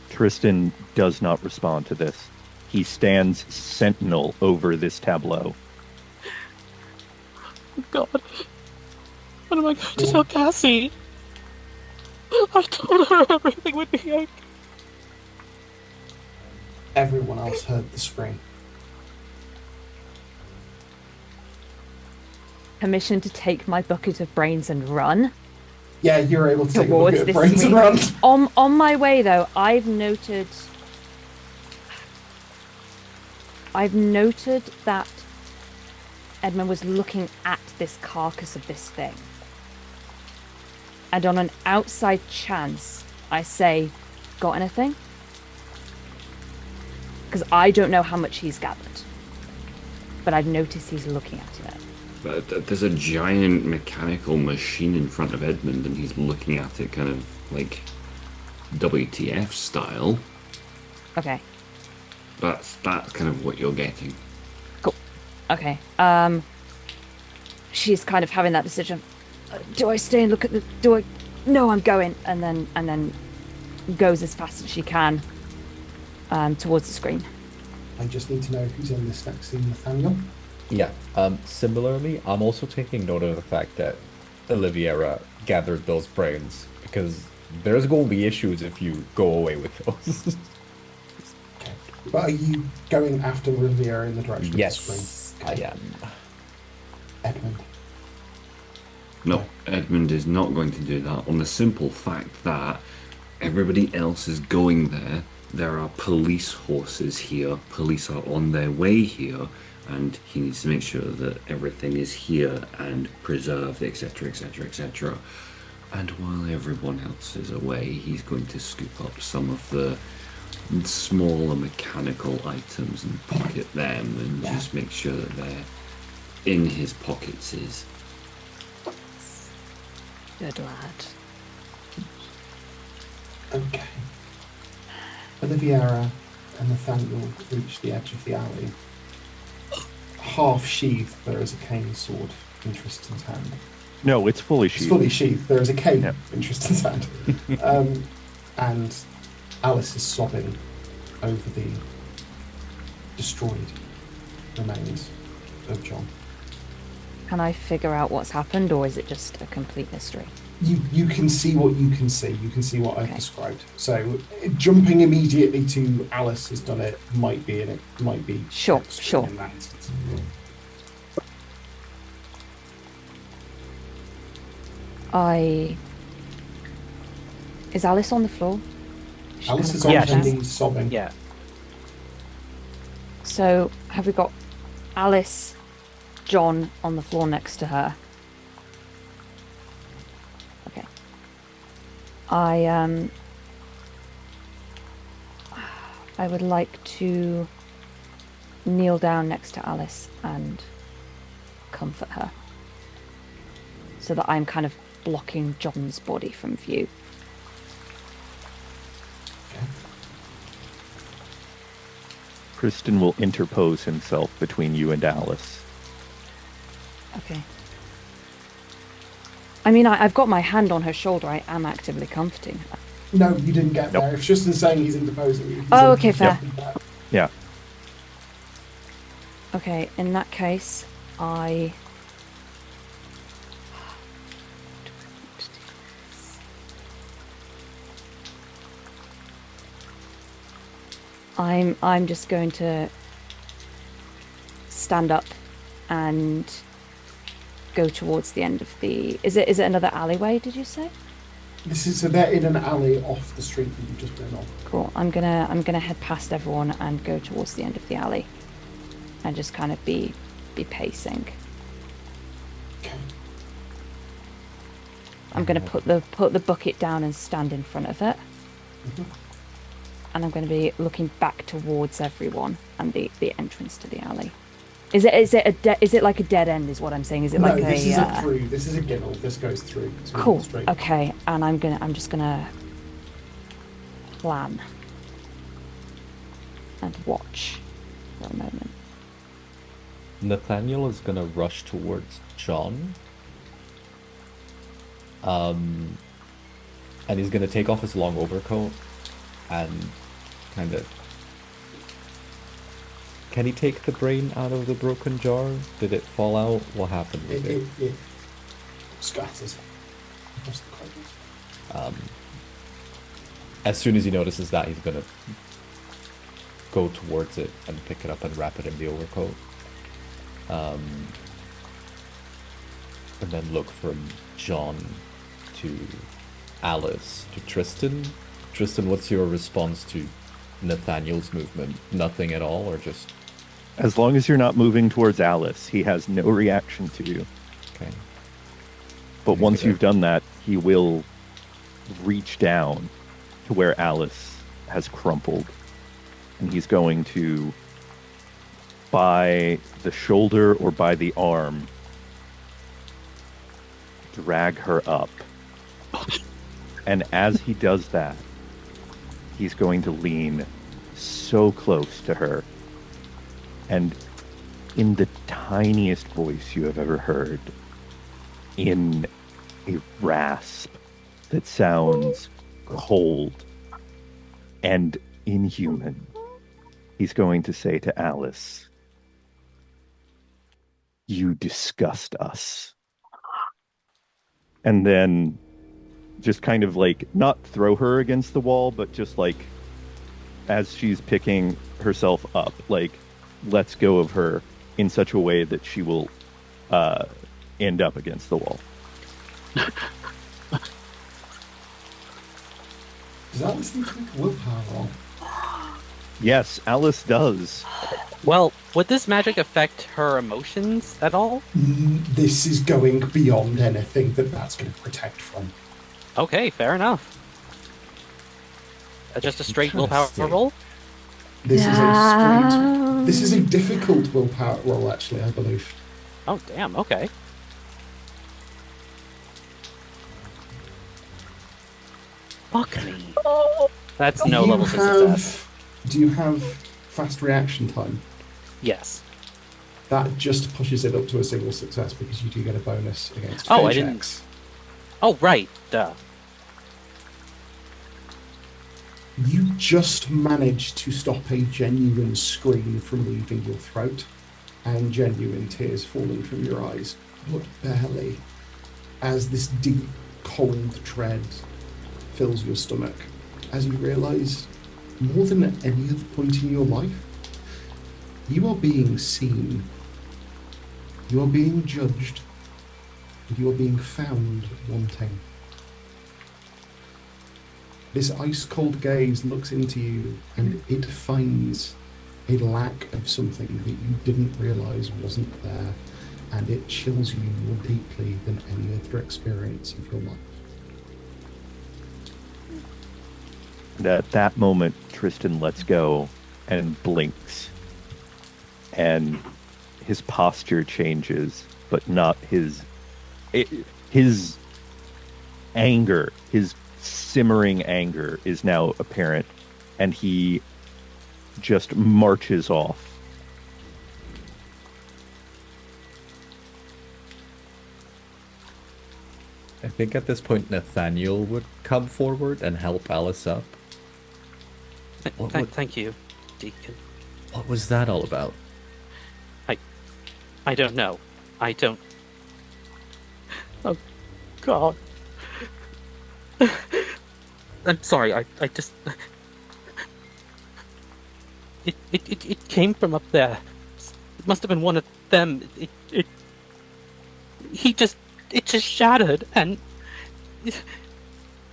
Tristan does not respond to this. He stands sentinel over this tableau. Oh God. What am I going to tell Cassie? I told her everything would be okay. Everyone else heard the scream. Permission to take my bucket of brains and run? Yeah, you're able to take a Towards bucket of this brains and screen. run. On my way, though, I've noted that Edmund was looking at this carcass of this thing. And on an outside chance, I say, "Got anything?" Because I don't know how much he's gathered. But I've noticed he's looking at it. But there's a giant mechanical machine in front of Edmund, and he's looking at it kind of like WTF style. Okay. That's kind of what you're getting. Cool. Okay. She's kind of having that decision. Do I stay and look at the... No, I'm going. And then goes as fast as she can towards the screen. I just need to know who's in this next scene, Nathaniel. Yeah. Similarly, I'm also taking note of the fact that Oliviera gathered those brains, because there's going to be issues if you go away with those. Okay. But are you going after Oliviera in the direction of the screen? Yes, I am. Edmund. No, Edmund is not going to do that, on the simple fact that everybody else is going there. There are police horses here. Police are on their way here, and he needs to make sure that everything is here and preserved, etc., etc., etc. And while everyone else is away, he's going to scoop up some of the smaller mechanical items and pocket them, and just make sure that they're in his pockets. Good lad. Okay. Oliviera and Nathaniel reach the edge of the alley. Half sheathed, there is a cane sword in Tristan's hand. No, it's fully It's sheathed. fully sheathed. There is a cane Yep. in Tristan's hand. And Alice is sobbing over the destroyed remains of John. Can I figure out what's happened, or is it just a complete mystery? You can see what you can see. You can see what I've Okay. described. So jumping immediately to Alice has done it might be Sure. in that instance. Is Alice on the floor? She's Alice kind of is got on Yeah, her down. she's- knees sobbing. Yeah. So have we got Alice, John on the floor next to her? Okay. I would like to kneel down next to Alice and comfort her, so that I'm kind of blocking John's body from view. Okay. Kristen will interpose himself between you and Alice. Okay. I mean, I've got my hand on her shoulder. I am actively comforting her. No, you didn't get Nope. there. If Tristan's saying he's interposing, he's Oh, okay, fair. interposing. Yeah. Okay, in that case, I'm just going to stand up and go towards the end of the... Is it another alleyway, did you say? So they're in an alley off the street that you've just been on. Cool. I'm gonna head past everyone and go towards the end of the alley, and just kind of be pacing. Okay. I'm gonna put the bucket down and stand in front of it, Mhm. and I'm gonna be looking back towards everyone and the entrance to the alley. Is it like a dead end? Is what I'm saying? Is it No, like this a? is a through. This is a ginnel. This goes through. It's really Cool. straight. Okay, and I'm just gonna plan and watch for a moment. Nathaniel is gonna rush towards John. And he's gonna take off his long overcoat and kind of... Can he take the brain out of the broken jar? Did it fall out? What happened with it? It scatters across the corridors. As soon as he notices that, he's gonna go towards it and pick it up and wrap it in the overcoat. And then look from John to Alice to Tristan. Tristan, what's your response to Nathaniel's movement? Nothing at all, or just... As long as you're not moving towards Alice, he has no reaction to you. Okay. But Okay, once good. you've done that, he will reach down to where Alice has crumpled and he's going to, by the shoulder or by the arm, drag her up. And as he does that, he's going to lean so close to her, and in the tiniest voice you have ever heard, in a rasp that sounds cold and inhuman, he's going to say to Alice, "You disgust us." And then just kind of like, not throw her against the wall, but just like, as she's picking herself up, like, lets go of her in such a way that she will end up against the wall. Does Alice need to make a willpower roll? Yes, Alice does. Well, would this magic affect her emotions at all? This is going beyond anything that's going to protect from. Okay, fair enough. Just a straight willpower Interesting. roll? This is a straight. This is a difficult willpower roll, actually, I believe. Oh, damn, okay. Fuck me. That's no level to success. Do you have fast reaction time? Yes. That just pushes it up to a single success because you do get a bonus against Oh, fear I didn't- checks. Oh, right. Duh. You just managed to stop a genuine scream from leaving your throat and genuine tears falling from your eyes, but barely, as this deep, cold dread fills your stomach, as you realise, more than at any other point in your life, you are being seen, you are being judged, and you are being found wanting. This ice-cold gaze looks into you, and it finds a lack of something that you didn't realise wasn't there, and it chills you more deeply than any other experience of your life. And at that moment, Tristan lets go and blinks, and his posture changes, but not his anger, his simmering anger is now apparent, and he just marches off. I think at this point Nathaniel would come forward and help Alice up. Thank you, Deacon. What was that all about? I don't know. I don't... Oh, God. I'm sorry, I just... It came from up there. It must have been one of them. It just shattered, and...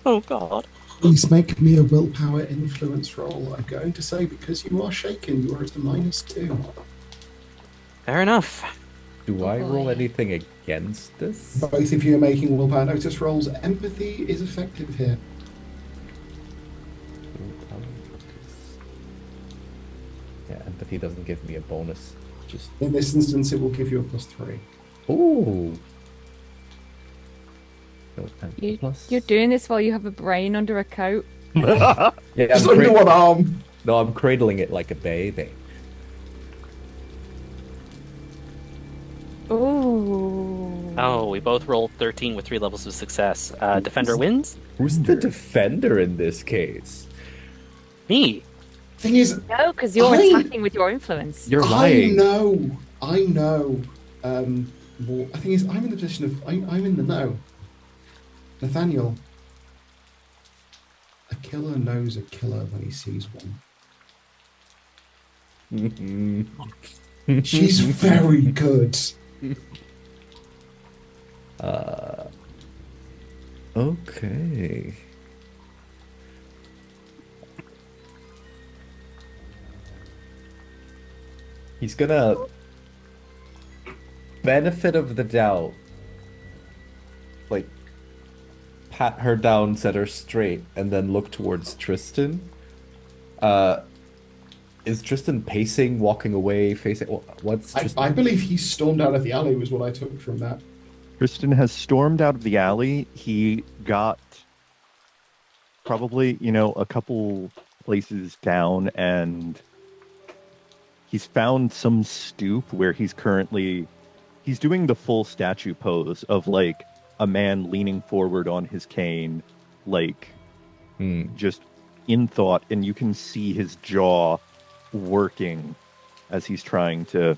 Oh, God. Please make me a willpower influence roll. I'm going to say, because you are shaken, you are at a -2. Fair enough. Do I roll anything against this? Both of you are making willpower notice rolls. Empathy is effective here. Yeah, empathy doesn't give me a bonus. Just In this instance, it will give you a +3. ooh. No, and plus. You're doing this while you have a brain under a coat. Yeah, Just I'm under one arm. No, I'm cradling it like a baby. Ooh. Oh, we both rolled 13 with 3 levels of success. Defender wins? Who's the defender in this case? Me. Thing is, No, because you're attacking with your influence. You're lying. I know. Well, the thing is, I'm in the position of I'm in the know. Nathaniel, a killer knows a killer when he sees one. She's very good. Okay. He's gonna benefit of the doubt, like pat her down, set her straight, and then look towards Tristan. Is Tristan pacing, walking away, facing? What's Tristan? I believe he stormed out of the alley was what I took from that. Tristan has stormed out of the alley. He got probably, a couple places down, and he's found some stoop where he's doing the full statue pose of like a man leaning forward on his cane, like just in thought, and you can see his jaw working as he's trying to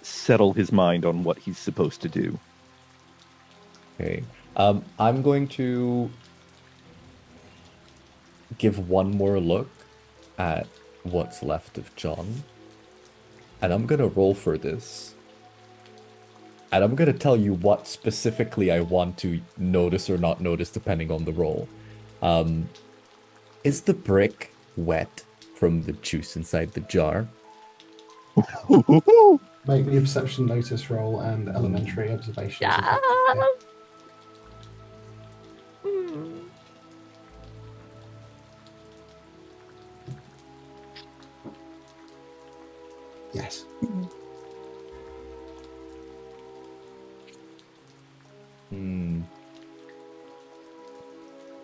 settle his mind on what he's supposed to do. Okay. I'm going to give one more look at what's left of John. And I'm going to roll for this. And I'm going to tell you what specifically I want to notice or not notice depending on the roll. Is the brick wet from the juice inside the jar? Make me a perception notice roll and elementary observations. Yeah. Yes.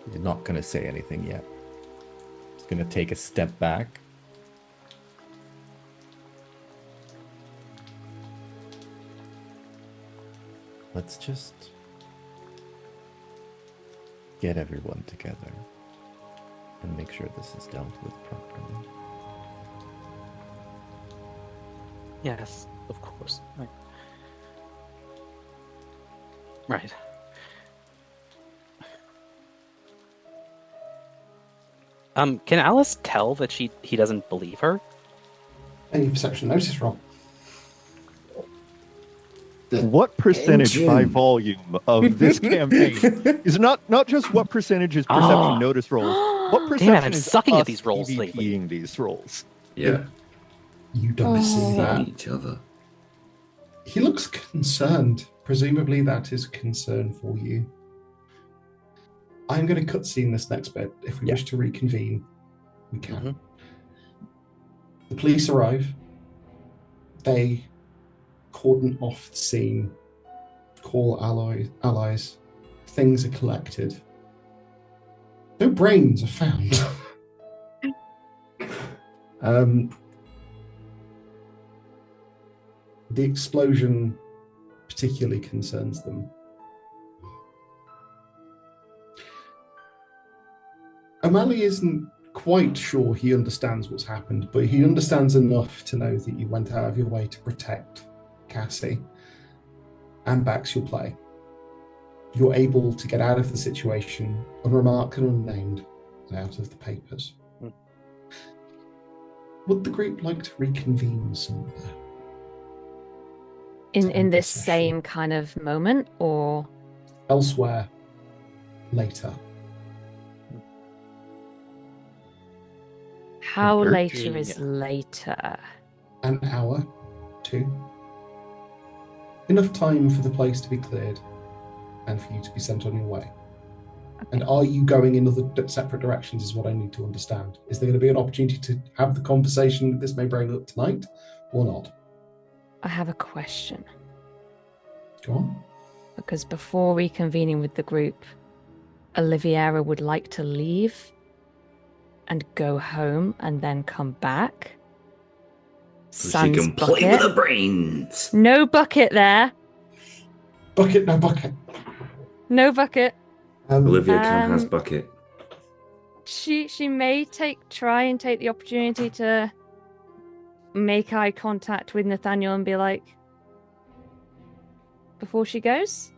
You're not going to say anything yet. He's going to take a step back. Let's just get everyone together and make sure this is dealt with properly. Yes, of course. Right. Can Alice tell that he doesn't believe her? Any perception notice roll. What percentage by volume of this campaign is not just what percentage is perception notice rolls? What percentage Damn it, I'm is sucking us at these rolls lately. PvPing these rolls? Yeah. You don't see that. Each other. He looks concerned. Presumably that is concern for you. I'm going to cutscene this next bit. If we wish to reconvene, we can. Mm-hmm. The police arrive. They cordon off the scene, call allies. Things are collected. No brains are found. The explosion particularly concerns them. O'Malley isn't quite sure he understands what's happened, but he understands enough to know that you went out of your way to protect Cassie, and backs your play. You're able to get out of the situation unremarked and unnamed and out of the papers. Would the group like to reconvene somewhere? In this same kind of moment, or elsewhere later? How later is later? An hour, 2. Enough time for the place to be cleared and for you to be sent on your way. Okay. And are you going in other separate directions is what I need to understand. Is there going to be an opportunity to have the conversation that this may bring up tonight or not? I have a question. Go on. Because before reconvening with the group, Oliviera would like to leave and go home and then come back. So she can play with her brains. No bucket there. Bucket, no bucket. No bucket. Olivia has bucket. She may try and take the opportunity to make eye contact with Nathaniel and be like, before she goes?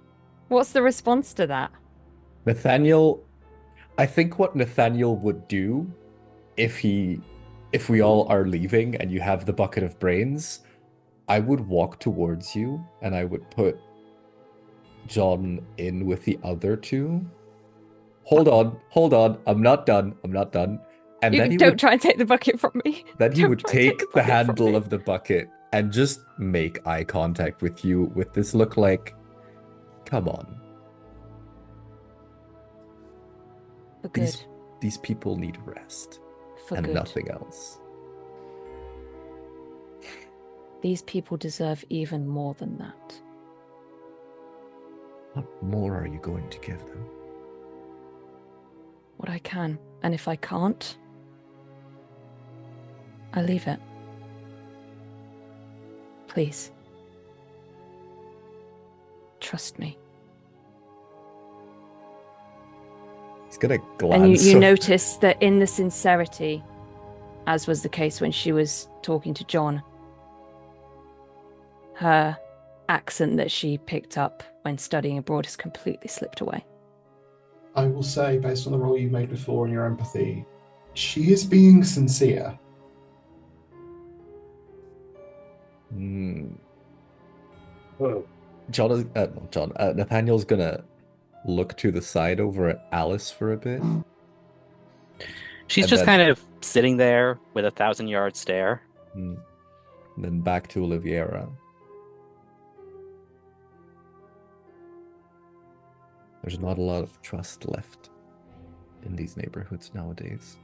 What's the response to that? Nathaniel, I think what Nathaniel would do if we all are leaving and you have the bucket of brains, I would walk towards you and I would put John in with the other two. Hold on, I'm not done. And then don't try and take the bucket from me. Then he would take the handle of the bucket and just make eye contact with you with this look like, come on. Good. These people need rest. For and good. nothing else. These people deserve even more than that. What more are you going to give them? What I can. And if I can't, I leave it. Please. Trust me. He's gonna And glance. you notice that in the sincerity, as was the case when she was talking to John, her accent that she picked up when studying abroad has completely slipped away. I will say, based on the role you made before and your empathy, she is being sincere. Nathaniel's gonna look to the side over at Alice for a bit. She's And just then- kind of sitting there with a 1,000-yard stare. And then back to Oliviera. There's not a lot of trust left in these neighborhoods nowadays.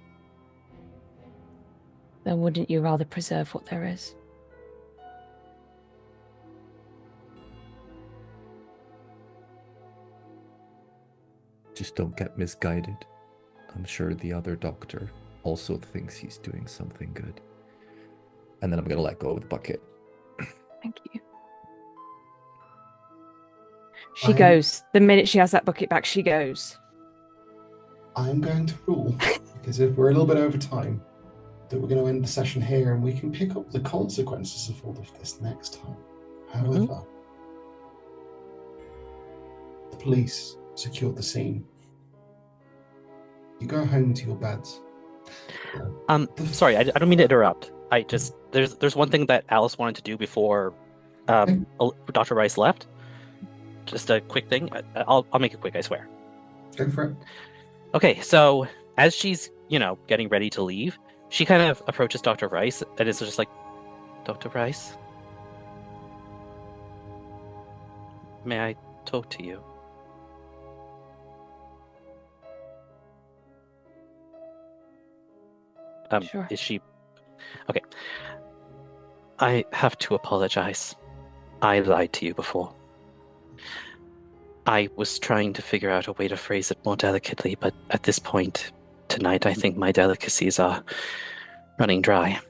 Then wouldn't you rather preserve what there is? Just don't get misguided. I'm sure the other doctor also thinks he's doing something good. And then I'm gonna let go of the bucket. Thank you. She goes. The minute she has that bucket back, she goes. I'm going to rule, because if we're a little bit over time, that we're going to end the session here and we can pick up the consequences of all of this next time. However, the police secured the scene. You go home to your beds. Sorry, I don't mean to interrupt. I just there's one thing that Alice wanted to do before Dr. Rice left. Just a quick thing. I'll make it quick, I swear. Go for it. Okay, so as she's, getting ready to leave, she kind of approaches Dr. Rice and is just like, Dr. Rice? May I talk to you? Sure. Is she... Okay. I have to apologize. I lied to you before. I was trying to figure out a way to phrase it more delicately, but at this point, tonight, I think my delicacies are running dry.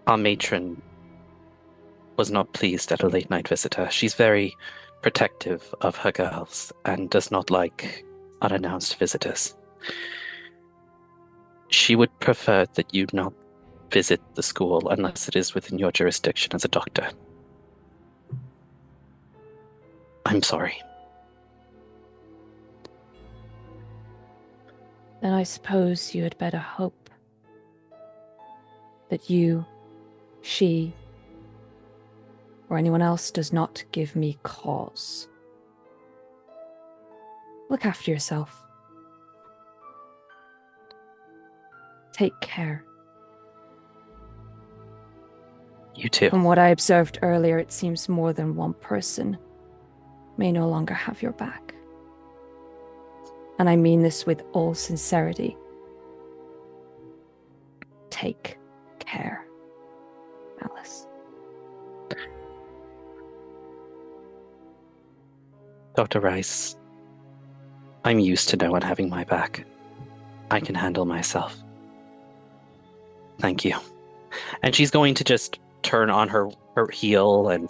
Our matron was not pleased at a late-night visitor. She's very protective of her girls and does not like unannounced visitors. She would prefer that you not visit the school unless it is within your jurisdiction as a doctor. I'm sorry. Then I suppose you had better hope that you, she, or anyone else does not give me cause. Look after yourself. Take care. You too. From what I observed earlier, it seems more than one person may no longer have your back. And I mean this with all sincerity. Take care, Alice. Dr. Rice, I'm used to no one having my back. I can handle myself. Thank you. And she's going to just turn on her heel and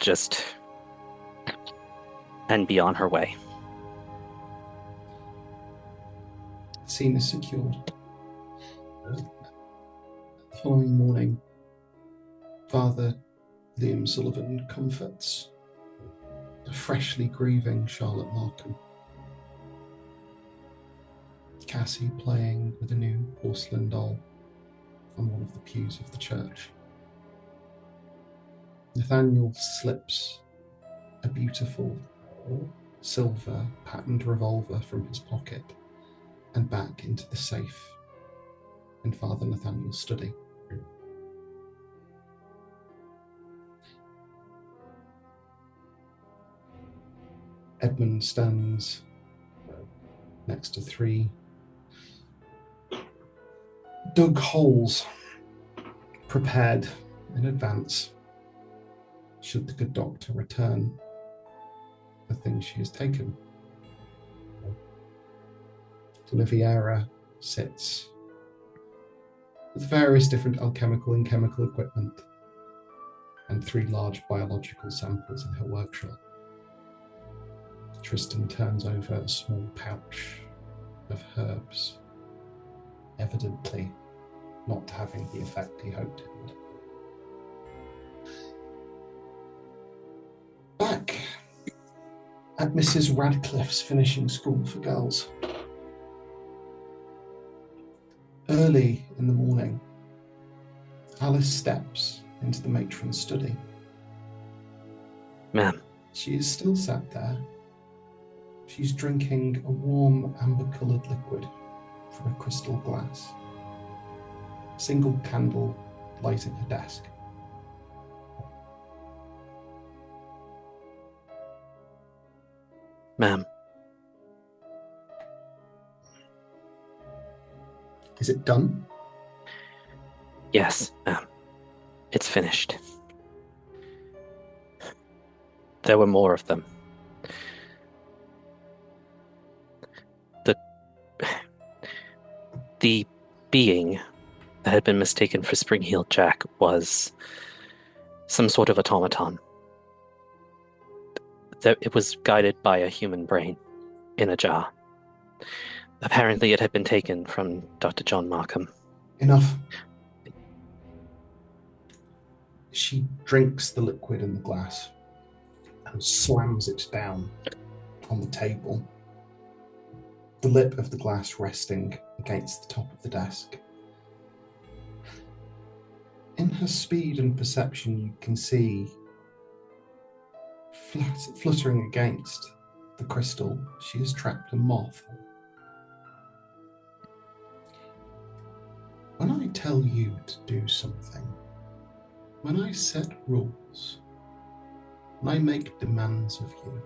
be on her way. The scene is secured. The following morning, Father Liam Sullivan comforts a freshly grieving Charlotte Markham. Cassie playing with a new porcelain doll on one of the pews of the church. Nathaniel slips a beautiful silver patterned revolver from his pocket and back into the safe in Father Nathaniel's study. Edmund stands next to three dug holes prepared in advance should the good doctor return the things she has taken. Oliviera sits with various different alchemical and chemical equipment and 3 large biological samples in her workshop. Tristan turns over a small pouch of herbs, evidently not having the effect he hoped it would. Back at Mrs. Radcliffe's finishing school for girls. Early in the morning, Alice steps into the matron's study. Ma'am. She is still sat there. She's drinking a warm amber-coloured liquid from a crystal glass. A single candle lighting her desk. Ma'am. Is it done? Yes, ma'am. It's finished. There were more of them. The being that had been mistaken for Spring-Heeled Jack was some sort of automaton. It was guided by a human brain in a jar. Apparently it had been taken from Dr. John Markham. Enough. She drinks the liquid in the glass and slams it down on the table, the lip of the glass resting against the top of the desk. In her speed and perception, you can see fluttering against the crystal, she has trapped a moth. When I tell you to do something, when I set rules, when I make demands of you,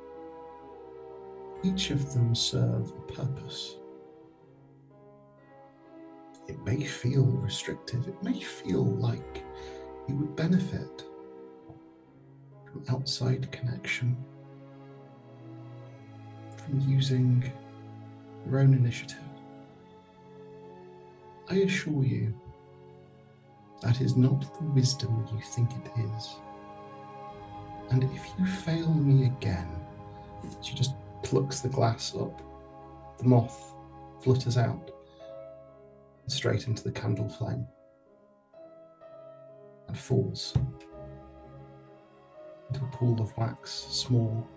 each of them serve a purpose. It may feel restrictive, it may feel like you would benefit from outside connection, from using your own initiative. I assure you, that is not the wisdom you think it is. And if you fail me again, she just plucks the glass up, the moth flutters out, and straight into the candle flame, and falls into a pool of wax, small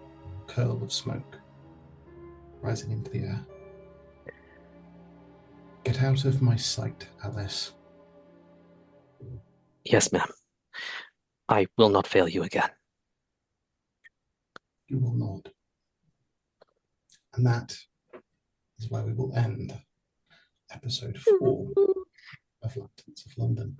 curl of smoke rising into the air. Get out of my sight, Alice. Yes, ma'am. I will not fail you again. You will not. And that is where we will end episode 4 of Lanterns of London.